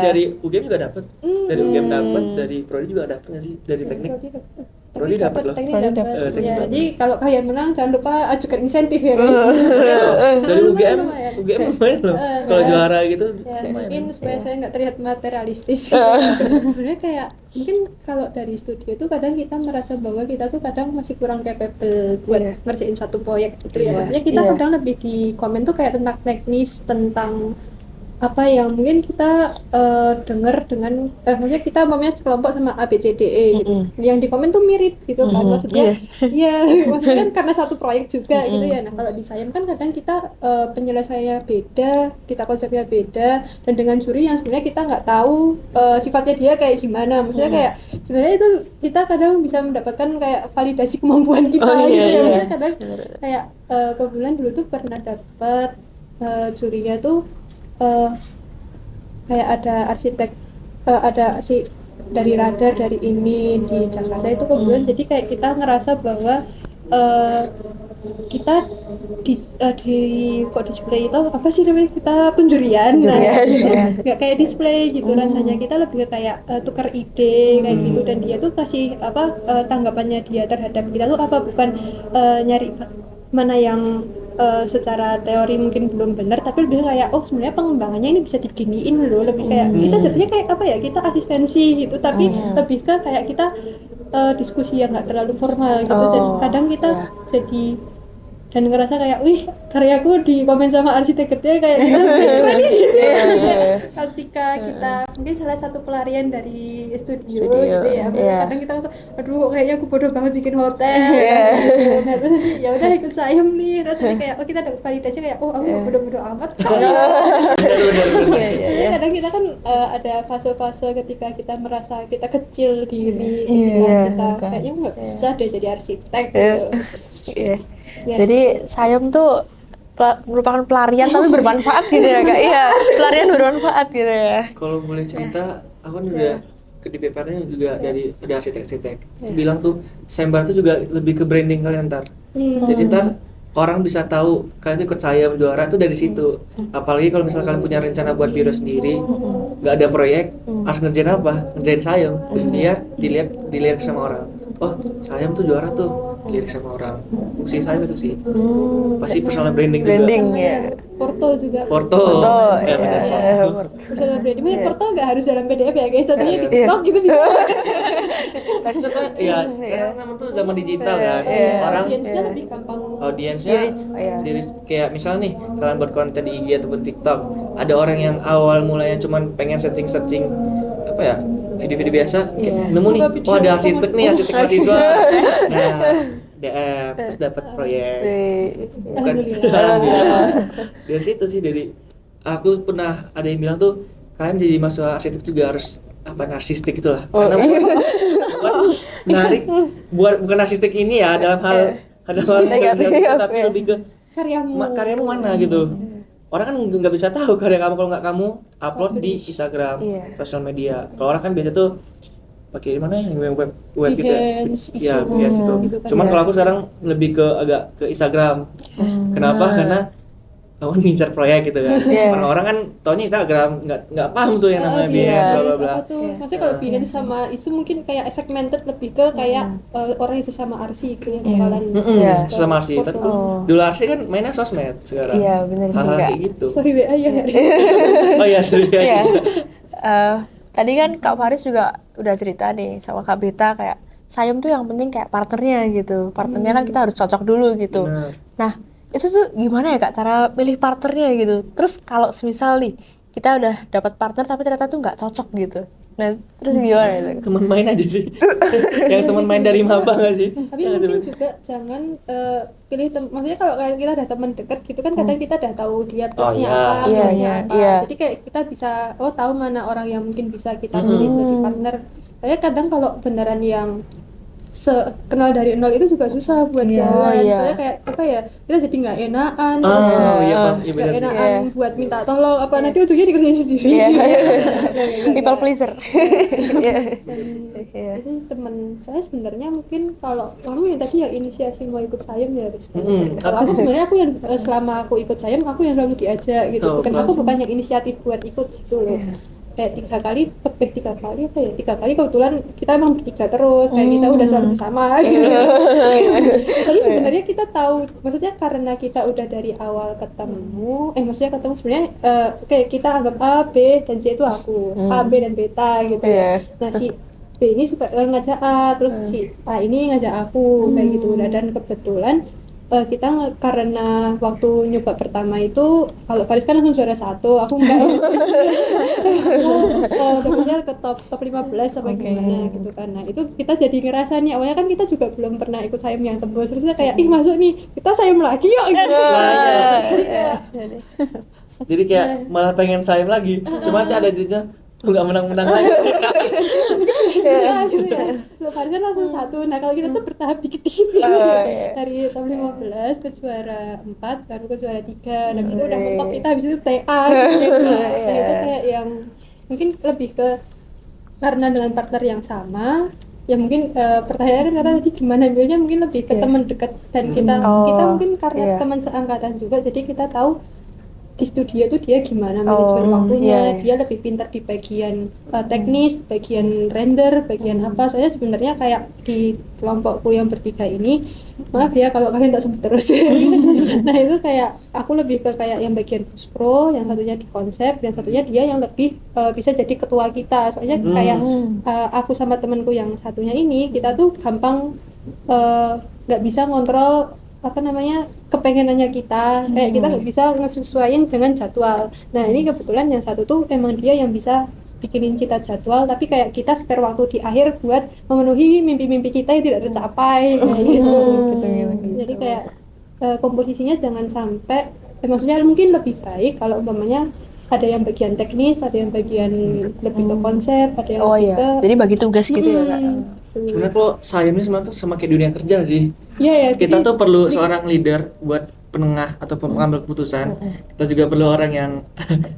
Speaker 1: Dari UGM juga dapat. Dari UGM dapat, dari Prodi juga dapat nggak sih? Dari teknik. Prodi dapat loh.
Speaker 2: Ya, jadi kalau kalian menang jangan lupa ajukan insentif ya guys.
Speaker 1: Dari UGM lumayan loh. Kalau juara gitu.
Speaker 2: Ya, mungkin supaya saya nggak terlihat materialistis. Sebenarnya kayak mungkin kalau dari studio itu kadang kita merasa bahwa kita tuh kadang masih kurang capable buat ngerjain satu proyek gitu ya. Maksudnya kita kadang lebih di komen tuh kayak tentang teknis, tentang apa yang mungkin kita dengar dengan maksudnya kita umpamanya sekelompok sama A B C D E gitu. Yang di komen tuh mirip gitu kan. Maksudnya maksudnya kan karena satu proyek juga gitu ya. Nah, kalau di sayem kan kadang kita penyelesaiannya beda, kita konsepnya beda, dan dengan juri yang sebenarnya kita nggak tahu sifatnya dia kayak gimana. Maksudnya kayak sebenarnya itu kita kadang bisa mendapatkan kayak validasi kemampuan kita gitu ya. Kadang kayak kebetulan dulu tuh pernah dapat jurinya tuh kayak ada arsitek ada si dari radar dari ini di Jakarta itu kebetulan, jadi kayak kita ngerasa bahwa kita di kok display itu apa sih namanya, kita penjurian nggak kayak display gitu. Rasanya kita lebih kayak tukar ide kayak gitu, dan dia tuh kasih apa tanggapannya dia terhadap kita tuh apa, bukan nyari mana yang secara teori mungkin belum benar, tapi lebih kayak sebenarnya pengembangannya ini bisa diginiin loh, lebih kayak kita jadinya kayak apa ya, kita asistensi gitu, tapi lebih ke kayak kita diskusi yang nggak terlalu formal gitu. Dan kadang kita jadi dan ngerasa kayak wih, karyaku di komen sama arsitek gede kayak keren gitu ketika kita mungkin salah satu pelarian dari studio gitu ya. Kadang kita langsung aduh kayaknya aku bodoh banget bikin hotel nah, terus nanti ya udah ikut sayem nih, terus nanti kayak kita dapat validasi kayak aku bodoh-bodoh amat. Jadi kadang kita kan ada fase-fase ketika kita merasa kita kecil diri kita kayaknya nggak bisa deh jadi arsitek gitu.
Speaker 5: Jadi sayem tuh merupakan pelarian tapi bermanfaat gitu ya kak. Pelarian bermanfaat gitu ya.
Speaker 1: Kalau boleh cerita, aku udah di papernya juga dari arsitek-arsitek bilang tuh sayembara tuh juga lebih ke branding kalian ntar. Jadi ntar orang bisa tahu kalian tuh ikut sayem juara tuh dari situ. Apalagi kalau misalnya kalian punya rencana buat biro sendiri, nggak ada proyek, harus ngerjain apa? Ngerjain sayem. Dilihat sama orang. Oh, sayem tuh juara tuh, dilihat sama orang. Fungsi sayem itu sih. Pasti personal branding juga.
Speaker 5: Branding ya.
Speaker 2: Porto juga.
Speaker 1: Porto.
Speaker 5: Ya.
Speaker 2: Personal branding. Makanya Porto nggak harus dalam PDF ya guys. Contohnya di
Speaker 5: Iya.
Speaker 2: TikTok gitu bisa.
Speaker 1: Contohnya ya, sekarang nama tuh zaman digital kan.
Speaker 5: Iya.
Speaker 1: Orang
Speaker 2: Audiensnya lebih gampang.
Speaker 1: audiensnya
Speaker 5: Di-reach, iya.
Speaker 1: kayak misalnya nih kalian buat konten di IG ataupun TikTok, ada orang yang awal mulanya cuman pengen searching apa ya, video-video biasa, nemu nih, oh ada arsitek nih, arsitek mahasiswa, nah DM terus dapat proyek, bukan alhamdulillah. Dari situ sih, dari aku pernah ada yang bilang tuh kalian jadi mahasiswa arsitek juga harus apa, narsistik itulah, karena bukan menarik, bukan arsitek ini ya dalam hal
Speaker 5: Negatif,
Speaker 1: tapi
Speaker 5: ya.
Speaker 1: lebih ke karyamu mana gitu. Orang kan nggak bisa tahu karya kamu kalau nggak kamu upload di Instagram, sosial media. Kalau orang kan biasa tuh pakai di mana ya, web gitu ya.
Speaker 2: Behance,
Speaker 1: Ya,
Speaker 2: Isu,
Speaker 1: ya gitu.
Speaker 2: gitu kan.
Speaker 1: Cuman kalau aku sekarang lebih ke agak ke Instagram. Kenapa? Karena kamu ngincar proyek gitu kan. Orang-orang kan taunya Instagram, nggak paham tuh yang namanya Behance, bla bla bla.
Speaker 2: Apa tuh? Maksudnya kalau Behance sama Isu mungkin kayak segmented lebih ke kayak orang yang sesama arsi gitu yang bakalan
Speaker 1: Sama sih. Dulu Arsi kan mainnya sosmed, sekarang
Speaker 5: Iya, bener sih,
Speaker 1: hal-hal
Speaker 5: Kak.
Speaker 1: kayak gitu.
Speaker 2: sorry WA ya.
Speaker 1: Oh iya, sorry.
Speaker 5: Iya. Tadi kan Kak Faris juga udah cerita nih sama Kak Beta kayak sayem tuh yang penting kayak partnernya gitu. Partnernya kan kita harus cocok dulu gitu.
Speaker 1: Bener.
Speaker 5: Nah, itu tuh gimana ya Kak cara pilih partnernya gitu. Terus kalau semisal nih kita udah dapat partner tapi ternyata tuh nggak cocok gitu. Nah, terus gimana itu?
Speaker 1: Teman main aja sih. Yang teman main dari maba nggak sih?
Speaker 2: Tapi mungkin juga jangan pilih maksudnya kalau kayak kita ada teman dekat gitu kan kadang kita udah tahu dia plusnya
Speaker 1: iya.
Speaker 2: apa,
Speaker 5: Iya,
Speaker 2: minusnya
Speaker 5: iya,
Speaker 2: apa.
Speaker 5: iya.
Speaker 2: Jadi kayak kita bisa tahu mana orang yang mungkin bisa kita pilih jadi partner. Kayak kadang kalau beneran yang kenal dari nol itu juga susah buat jalan.
Speaker 5: iya.
Speaker 2: Soalnya kayak apa ya, kita jadi nggak enakan,
Speaker 1: Oh,
Speaker 2: terus
Speaker 1: iya, Pak. Iya,
Speaker 2: nggak
Speaker 1: bener.
Speaker 2: enakan buat minta tolong apa, nanti ujungnya dikerjain sendiri.
Speaker 5: Iya.
Speaker 2: Nggak.
Speaker 5: People pleaser. Iya. Iya.
Speaker 2: Itu temen saya sebenarnya mungkin kalau kamu yang tadi yang inisiasi mau ikut sayem ya Riz. Kalau aku sebenarnya aku yang selama aku ikut sayem aku yang selalu diajak gitu.
Speaker 1: Oh,
Speaker 2: Bukan
Speaker 1: kan.
Speaker 2: aku bukan yang inisiatif buat ikut gitu loh. Kayak 3 kali apa ya, 3 kali kebetulan kita emang bertiga terus kayak kita udah selalu bersama gitu. Tapi sebenarnya kita tahu, maksudnya karena kita udah dari awal ketemu, maksudnya ketemu sebenarnya kayak kita anggap A, B dan C itu aku, A, B dan beta gitu ya. Nah si B ini suka ngajak A, terus si A ini ngajak aku kayak gitu. Nah, dan kebetulan kita karena waktu nyoba pertama itu kalau Faris kan langsung juara 1, aku enggak. Dapetnya ke top 15 sampai gimana gitu kan. Nah itu kita jadi ngerasa nih, awalnya kan kita juga belum pernah ikut sayem yang tembus, terus kita kayak ih masuk nih kita sayem lagi yuk gitu. Jadi kayak
Speaker 1: Jadi kayak malah pengen sayem lagi. Cuma ada jadinya nggak menang-menang lagi.
Speaker 2: gitu ya. Loh, Faris kan langsung 1. Nah kalau kita tuh bertahap dikit-dikit dari top 15 ke juara 4 baru ke juara 3. Nah itu udah mentok kita habis itu TA gitu. Nah, itu kayak yang mungkin lebih ke karena dengan partner yang sama ya mungkin pertanyaannya karena tadi gimana ambilnya mungkin lebih ke teman dekat dan kita mungkin karena teman seangkatan juga jadi kita tahu di studio tuh dia gimana manajemen waktunya, dia lebih pintar di bagian teknis, bagian render, bagian apa. Soalnya sebenarnya kayak di kelompokku yang bertiga ini, maaf ya kalau kalian tak sebut terus. Nah itu kayak aku lebih ke kayak yang bagian post pro, yang satunya di konsep, yang satunya dia yang lebih bisa jadi ketua kita. Soalnya kayak aku sama temanku yang satunya ini, kita tuh gampang nggak bisa ngontrol apa namanya kepengenannya kita, kayak kita nggak bisa ngesesuaiin dengan jadwal. Nah ini kebetulan yang satu tuh emang dia yang bisa bikinin kita jadwal, tapi kayak kita spare waktu di akhir buat memenuhi mimpi-mimpi kita yang tidak tercapai gitu. Jadi kayak komposisinya jangan sampai maksudnya mungkin lebih baik kalau umpamanya ada yang bagian teknis, ada yang bagian lebih ke konsep, ada yang lebih ke
Speaker 5: jadi bagi tugas gitu ya Kak.
Speaker 1: Sebenarnya kalau sayemnya sama tuh sama kayak dunia kerja sih.
Speaker 2: Iya ya.
Speaker 1: Kita
Speaker 2: jadi-
Speaker 1: tuh perlu seorang leader buat penengah atau pengambil keputusan. Kita juga perlu orang yang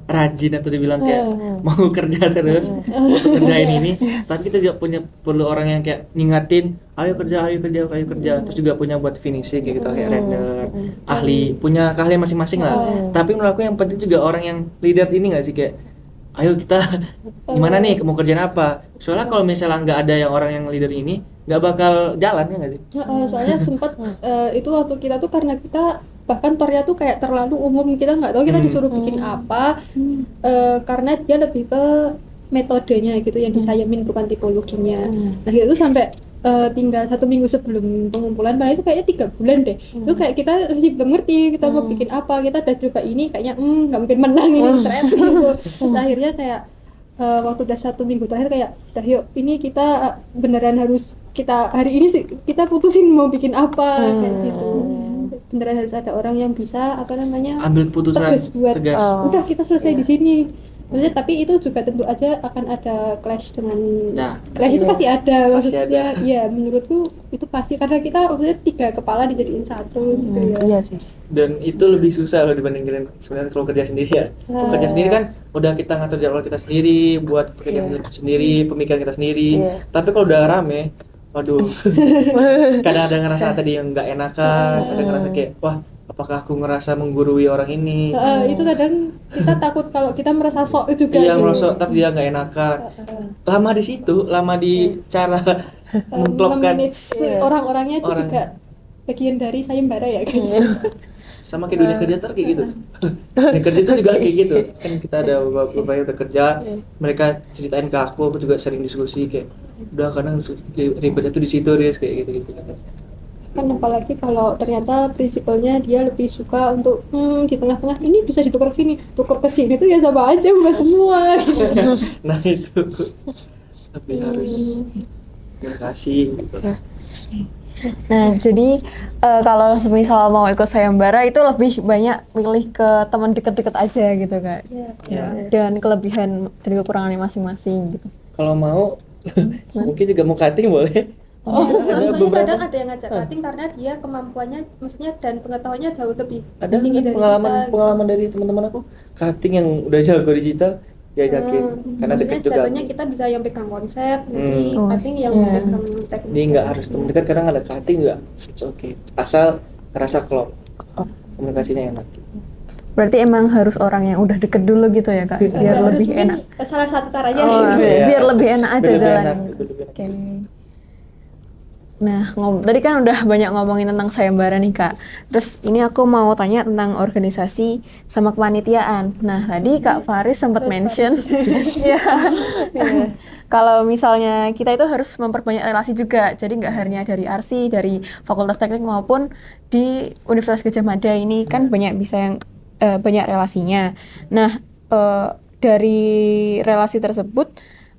Speaker 1: rajin atau dibilang kayak mau kerja terus untuk kerjain ini. Tapi kita juga perlu orang yang kayak ngingatin, ayo kerja, terus juga punya buat finishing kayak gitu, kayak render, ahli, punya keahlian masing-masing lah. Tapi menurut aku yang penting juga orang yang leader ini nggak sih, kayak ayo kita gimana nih, mau kerjaan apa? Soalnya kalau misalnya nggak ada yang orang yang leader ini, nggak bakal jalan ya nggak sih?
Speaker 2: soalnya sempat itu waktu kita tuh karena kita bahkan tornya tuh kayak terlalu umum, kita nggak tahu kita disuruh bikin apa, karena dia lebih ke metodenya gitu yang disayemin, bukan tipologinya. Nah itu sampai tinggal 1 minggu sebelum pengumpulan, padahal itu kayaknya 3 bulan deh. Itu kayak kita masih belum ngerti kita mau bikin apa, kita udah coba ini kayaknya nggak mungkin menang ini seret gitu. Terus akhirnya kayak waktu udah 1 minggu terakhir kayak udah yuk ini kita beneran harus, kita hari ini sih kita putusin mau bikin apa kayak gitu. Beneran harus ada orang yang bisa apa namanya
Speaker 1: Ambil putusan
Speaker 2: tegas buat
Speaker 1: tegas.
Speaker 2: udah kita selesai di sini. Maksudnya tapi itu juga tentu aja akan ada clash dengan
Speaker 1: Nah,
Speaker 2: clash itu pasti ada,
Speaker 1: Pasti
Speaker 2: maksudnya
Speaker 1: ada.
Speaker 2: ya menurutku itu pasti karena kita maksudnya 3 kepala dijadiin satu gitu ya.
Speaker 5: Iya sih.
Speaker 1: Dan itu lebih susah loh dibandingin sebenarnya kalau kerja sendiri ya. Kalau kerja sendiri kan udah kita ngatur jadwal kita sendiri, buat pekerjaan sendiri, pemikiran kita sendiri. Tapi kalau udah rame, waduh, kadang ada ngerasa tadi yang nggak enakan, ada ngerasa kayak wah, apakah aku ngerasa menggurui orang ini?
Speaker 2: Itu kadang kita takut kalau kita merasa sok juga
Speaker 1: Dia
Speaker 2: gitu.
Speaker 1: merosot tapi dia nggak enakan. Lama di situ, lama di cara mengklopkan
Speaker 2: memanage orang-orangnya itu
Speaker 1: orang.
Speaker 2: juga bagian dari sayembara ya guys.
Speaker 1: Sama kayak dunia kerja kayak gitu. Dunia kerja itu juga kayak gitu. Kan kita ada beberapa yang udah kerja, mereka ceritain ke aku juga sering diskusi kayak udah kadang ribetnya tuh di situ Riz, kayak gitu.
Speaker 2: Kan apalagi kalau ternyata prinsipalnya dia lebih suka untuk di tengah-tengah ini bisa ditukar ke sini, tukar ke sini tuh ya sama aja bukan semua gitu.
Speaker 1: Nah itu tapi harus kasih gitu.
Speaker 4: Nah, jadi kalau semisal mau ikut sayembara itu lebih banyak milih ke teman deket-deket aja gitu Kak. Ya. Dan kelebihan dan kekurangannya masing-masing gitu.
Speaker 1: Kalau mau mungkin juga mau cutting boleh.
Speaker 2: Maksudnya
Speaker 1: beberapa-
Speaker 2: kadang ada yang ngajak cutting karena dia kemampuannya maksudnya dan pengetahuannya jauh lebih
Speaker 1: Ada
Speaker 2: tinggi dari
Speaker 1: pengalaman dari teman-teman aku cutting yang udah jago digital diajakin karena
Speaker 2: maksudnya
Speaker 1: deket juga.
Speaker 2: jatuhnya kita bisa yang pegang konsep, nanti
Speaker 4: Oh,
Speaker 2: cutting yang pegang teknis.
Speaker 1: Jadi nggak harus teman dekat, kadang ada cutting juga, it's okay. Asal rasa klop, komunikasinya enak.
Speaker 4: Berarti emang harus orang yang udah deket dulu gitu ya Kak, biar
Speaker 2: Harus
Speaker 4: lebih
Speaker 2: mungkin
Speaker 4: enak.
Speaker 2: salah satu caranya
Speaker 4: Oh,
Speaker 1: Iya.
Speaker 4: biar lebih enak aja
Speaker 1: Biar lebih
Speaker 4: jalan.
Speaker 1: enak, lebih enak.
Speaker 4: Oke. Nah, tadi kan udah banyak ngomongin tentang sayembara nih Kak. Terus ini aku mau tanya tentang organisasi sama kepanitiaan. Nah, tadi Kak Faris sempat mention ya. Kalau misalnya kita itu harus memperbanyak relasi juga. Jadi nggak hanya dari ARSI, dari Fakultas Teknik maupun di Universitas Gadjah Mada ini kan banyak bisa yang banyak relasinya. Nah, dari relasi tersebut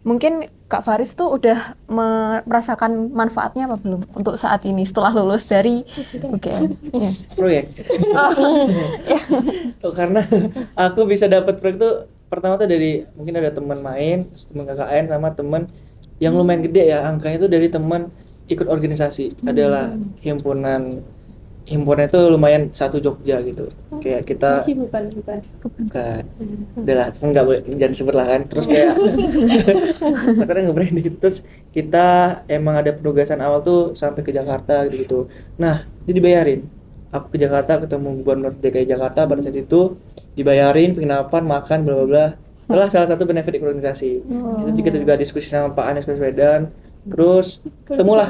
Speaker 4: mungkin Kak Faris tuh udah merasakan manfaatnya apa belum untuk saat ini setelah lulus dari UGM? Iya.
Speaker 1: Proyek. Oh, karena aku bisa dapat proyek tuh pertama tuh dari mungkin ada teman main, teman KKN sama teman yang lumayan gede ya, angkanya tuh dari teman ikut organisasi. Adalah himpunan itu lumayan satu Jogja gitu. Kayak kita
Speaker 2: sih bukan.
Speaker 1: kan udah lah, cuma nggak boleh jangan sebut lah kan. Terus kayak karena nge-branding gitu. Terus kita emang ada penugasan awal tuh sampai ke Jakarta gitu. Nah itu dibayarin, aku ke Jakarta ketemu Gubernur DKI Jakarta pada saat itu, dibayarin penginapan, makan, bla bla bla. Itulah salah satu benefit organisasi. Itu juga kita juga diskusi sama Pak Anies Baswedan. Terus ketemulah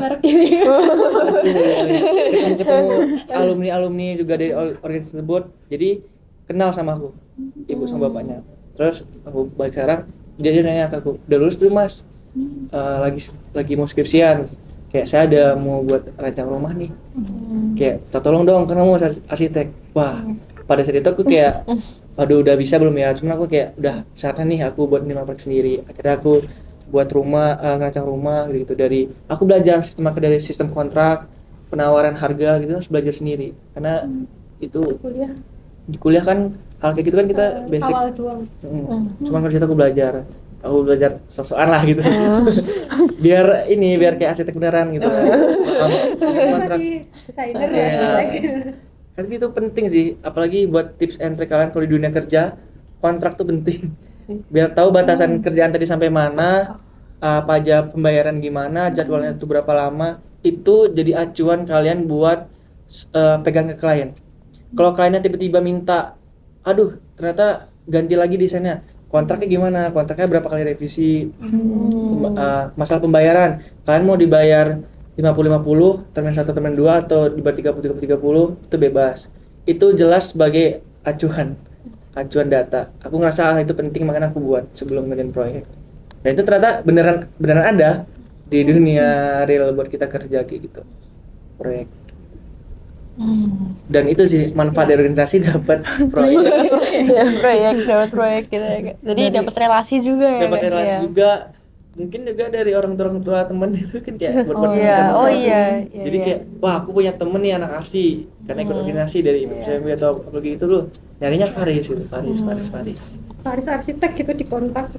Speaker 1: ketemu alumni juga dari organisasi tersebut, jadi kenal sama aku, ibu sama bapaknya. Terus aku balik sekarang, dia nanya ke aku, udah lulus belum mas? Lagi mau skripsian, kayak saya ada mau buat rancang rumah nih, kayak tolong dong karena mau arsitek. Wah, pada saat itu aku kayak aduh udah bisa belum ya, cuman aku kayak udah saatnya nih aku buat minimal proyek sendiri. Akhirnya aku buat rumah, ngerancang rumah gitu. Dari aku belajar dari sistem kontrak, penawaran harga gitu, harus belajar sendiri karena itu
Speaker 2: kuliah
Speaker 1: di kuliah kan hal kayak gitu kan kita basic
Speaker 2: awal doang.
Speaker 1: cuman kalau aku belajar aku belajar sosokan lah gitu. biar kayak arsitek beneran gitu. Paham kontrak.
Speaker 2: Masih desainer
Speaker 1: Iya.
Speaker 2: ya.
Speaker 1: Kan itu penting sih, apalagi buat tips and trick kalian kalau di dunia kerja, kontrak tuh penting. Biar tahu batasan kerjaan tadi sampai mana, apa aja pembayaran gimana, jadwalnya itu berapa lama, itu jadi acuan kalian buat pegang ke klien. Kalau kliennya tiba-tiba minta, aduh ternyata ganti lagi desainnya, kontraknya gimana, kontraknya berapa kali revisi, masalah pembayaran, kalian mau dibayar 50-50, termin 1, termin 2, atau dibayar 30-30, itu bebas. Itu jelas sebagai acuan data. Aku ngerasa itu penting, makanya aku buat sebelum ngerjain proyek. Dan itu ternyata beneran ada di dunia real buat kita kerja kayak gitu, proyek. Dan itu sih manfaat dari organisasi dapat proyek,
Speaker 5: Ya, dapat proyek gitu ya. Jadi dapat relasi juga ya.
Speaker 1: dapat
Speaker 5: Kak?
Speaker 1: relasi
Speaker 5: Iya.
Speaker 1: juga, mungkin juga dari orang tua temen itu kan kayak buat
Speaker 5: Iya,
Speaker 1: organisasi.
Speaker 5: oh iya.
Speaker 1: Jadi kayak wah aku punya temen nih anak arsi karena ikut organisasi dari SMP atau apalagi itu loh, nyarinya Faris gitu, Faris.
Speaker 2: Faris arsitek gitu di kontak.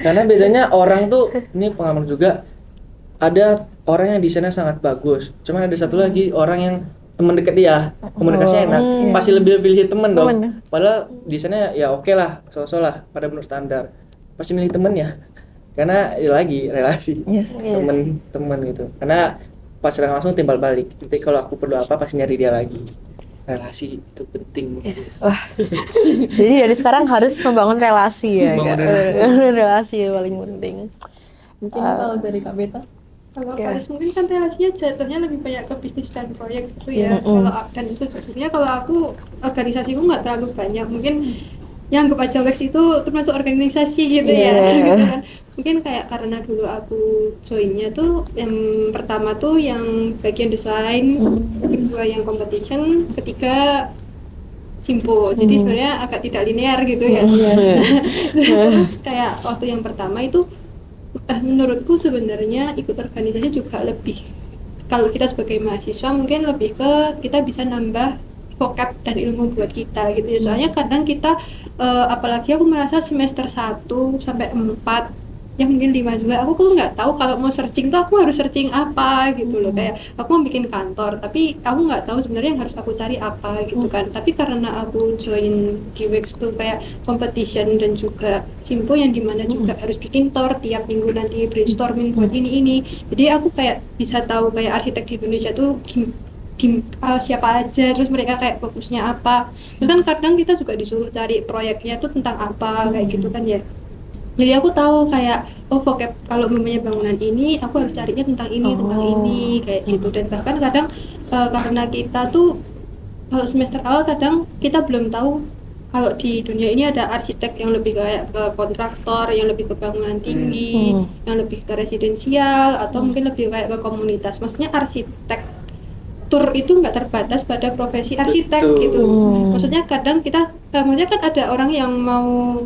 Speaker 1: Karena biasanya orang tuh, ini pengalaman juga, ada orang yang desainnya sangat bagus, cuman ada satu lagi orang yang teman dekat dia, komunikasinya enak, pasti lebih pilih temen dong. Padahal desainnya ya oke lah, so-so lah, pada menurut standar, pasti milih temennya, karena ya lagi relasi, temen gitu. Karena pas langsung timbal balik, nanti kalau aku perlu apa pasti nyari dia lagi. Relasi itu penting.
Speaker 5: Jadi dari sekarang harus membangun relasi ya.
Speaker 1: Membangun
Speaker 5: Kak? Relasi paling penting.
Speaker 4: Mungkin kalau dari Kak Beta.
Speaker 2: Kalau
Speaker 5: Ya.
Speaker 2: Faris mungkin kan relasinya jatuhnya lebih banyak ke bisnis dan proyek gitu ya. Kalau dan itu sejujurnya kalau aku organisasiku nggak terlalu banyak. Mungkin yang anggap aja Wex itu termasuk organisasi gitu ya. Gitu kan. Mungkin kayak karena dulu aku joinnya tuh yang pertama tuh yang bagian desain, kedua yang competition, ketiga simpo. Jadi sebenarnya agak tidak linear gitu ya. Terus kayak waktu yang pertama itu menurutku sebenarnya ikut organisasi juga lebih, kalau kita sebagai mahasiswa mungkin lebih ke kita bisa nambah vocab dan ilmu buat kita gitu ya. Soalnya kadang kita apalagi aku merasa semester 1 sampai 4 ya mungkin 5 juga, aku tuh nggak tahu kalau mau searching tuh aku harus searching apa gitu loh. Kayak aku mau bikin kantor tapi aku nggak tahu sebenarnya yang harus aku cari apa gitu kan. Tapi karena aku join di Wex tuh kayak competition dan juga simpo yang dimana juga harus bikin tour tiap minggu, nanti brainstorming buat ini, jadi aku kayak bisa tahu kayak arsitek di Indonesia tuh siapa aja, terus mereka kayak fokusnya apa. Terus kan kadang kita juga disuruh cari proyeknya tuh tentang apa kayak gitu kan ya. Jadi aku tahu kayak vocab kalau memangnya bangunan ini aku harus carinya tentang ini kayak gitu. Dan bahkan kadang karena kita tuh kalau semester awal kadang kita belum tahu kalau di dunia ini ada arsitek yang lebih kayak ke kontraktor, yang lebih ke bangunan tinggi, yang lebih ke residensial, atau mungkin lebih kayak ke komunitas. Maksudnya arsitek tur itu nggak terbatas pada profesi arsitek gitu. Maksudnya kadang kita maksudnya kan ada orang yang mau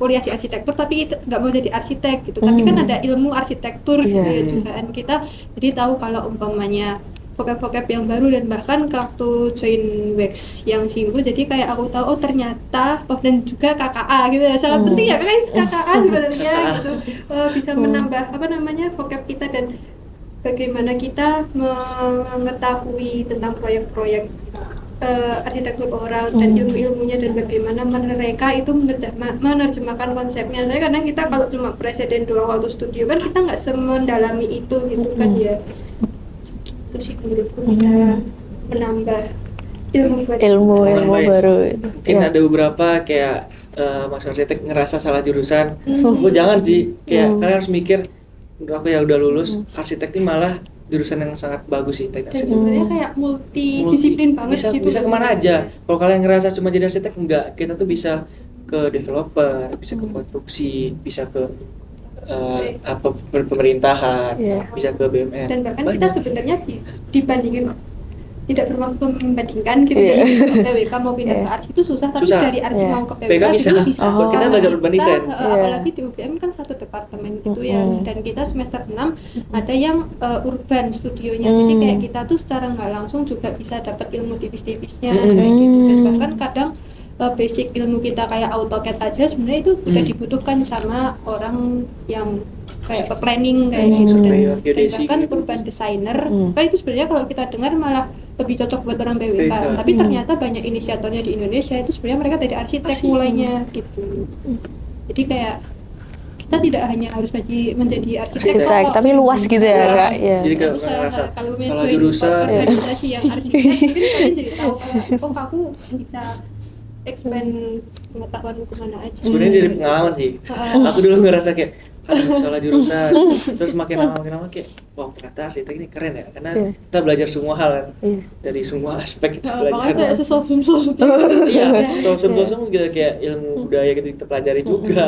Speaker 2: kuliah di arsitektur tapi nggak mau jadi arsitek gitu. Tapi kan ada ilmu arsitektur gitu ya juga kan kita. Jadi tahu kalau umpamanya vocab-vocab yang baru. Dan bahkan waktu join Wex yang simpo, jadi kayak aku tahu ternyata dan juga KKA gitu ya, sangat penting ya guys KKA sebenarnya gitu, bisa menambah vocab kita dan bagaimana kita mengetahui tentang proyek-proyek arsitektur orang dan ilmu-ilmunya, dan bagaimana mereka itu menerjemahkan konsepnya. Soalnya kadang kita kalau cuma presiden doang waktu studio kan kita nggak semendalami itu gitu kan ya. Itu sih menurutku bisa menambah ilmu
Speaker 5: baru.
Speaker 1: Mungkin ada beberapa kayak mas arsitek ngerasa salah jurusan. Jangan sih, kayak kalian harus mikir, aku ya udah lulus arsitek ini malah jurusan yang sangat bagus sih teknik
Speaker 2: dan
Speaker 1: arsitek.
Speaker 2: sebenarnya kayak multidisiplin banget
Speaker 1: bisa,
Speaker 2: gitu.
Speaker 1: bisa kemana aja. Kalau kalian ngerasa cuma jadi arsitek, enggak, kita tuh bisa ke developer, bisa ke konstruksi, bisa ke pemerintahan, bisa ke BUMN.
Speaker 2: Dan bahkan kita sebenarnya dibandingin, tidak bermaksud membandingkan gitu ya, PWK mau pindah ke arsi itu susah, tapi dari arsi mau ke PWK
Speaker 1: bisa.
Speaker 2: itu bisa.
Speaker 1: Kita belajar urban design.
Speaker 2: Apalagi di UGM kan satu departemen gitu ya, dan kita semester 6 ada yang urban studionya, jadi kayak kita tuh secara nggak langsung juga bisa dapat ilmu tipis-tipisnya kayak gitu. Dan bahkan kadang basic ilmu kita kayak AutoCAD aja sebenarnya itu juga dibutuhkan sama orang yang kayak planning kayak gitu
Speaker 1: surveyor,
Speaker 2: dan
Speaker 1: geodesi
Speaker 2: bahkan
Speaker 1: gitu.
Speaker 2: urban designer kan itu sebenarnya kalau kita dengar malah lebih cocok buat orang PWK
Speaker 1: PWK.
Speaker 2: tapi ternyata banyak inisiatornya di Indonesia itu sebenarnya mereka dari arsitek mulainya gitu jadi kayak kita tidak hanya harus menjadi arsitek,
Speaker 5: Arsitek,
Speaker 2: kok.
Speaker 5: tapi luas gitu ya kak. Ya.
Speaker 1: Jadi kalau
Speaker 2: Usaha,
Speaker 1: ngerasa
Speaker 2: kalau
Speaker 1: salah
Speaker 2: join
Speaker 1: jurusan,
Speaker 2: organisasi yang arsitek mungkin kalian jadi tahu oh aku bisa expand pengetahuanku kemana aja.
Speaker 1: sebenarnya dari pengalaman sih. Aku dulu ngerasa kayak aduh salah jurusan, terus makin lama kayak wah ternyata arsitek ini keren ya, karena kita belajar semua hal kan, dari semua aspek kita
Speaker 2: Makanya saya
Speaker 1: belajar.
Speaker 2: sesosum
Speaker 1: Iya, sosum juga kayak ilmu budaya gitu kita pelajari juga.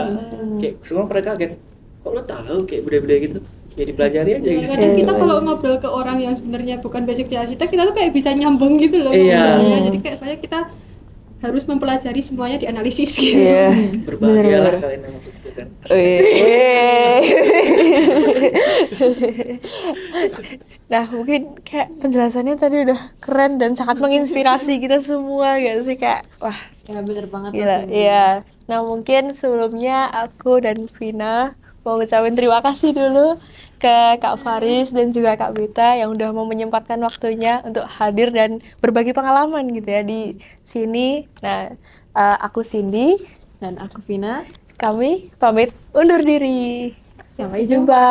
Speaker 1: Kayak semua mereka kaget, kok lo tahu kayak budaya-budaya gitu? Ya dipelajari aja gitu.
Speaker 2: kadang kita kalau ngobrol ke orang yang sebenarnya bukan basic di arsitek kita tuh kayak bisa nyambung gitu loh
Speaker 1: Iya.
Speaker 2: ngobrolnya. Jadi kayak soalnya kita harus mempelajari semuanya dianalisis gitu.
Speaker 5: Iya.
Speaker 1: Berbahagialah kalian yang masuk jurusan.
Speaker 5: Nah mungkin kayak penjelasannya tadi udah keren dan sangat menginspirasi kita semua gak sih kayak wah
Speaker 4: Ya bener banget
Speaker 5: gila iya. Nah mungkin sebelumnya aku dan Vina mau ngucapin terima kasih dulu ke Kak Faris dan juga Kak Beta yang udah mau menyempatkan waktunya untuk hadir dan berbagi pengalaman gitu ya di sini. Nah aku Cindy,
Speaker 4: Dan aku Vina.
Speaker 5: kami pamit undur diri.
Speaker 4: Sampai
Speaker 5: Jumpa.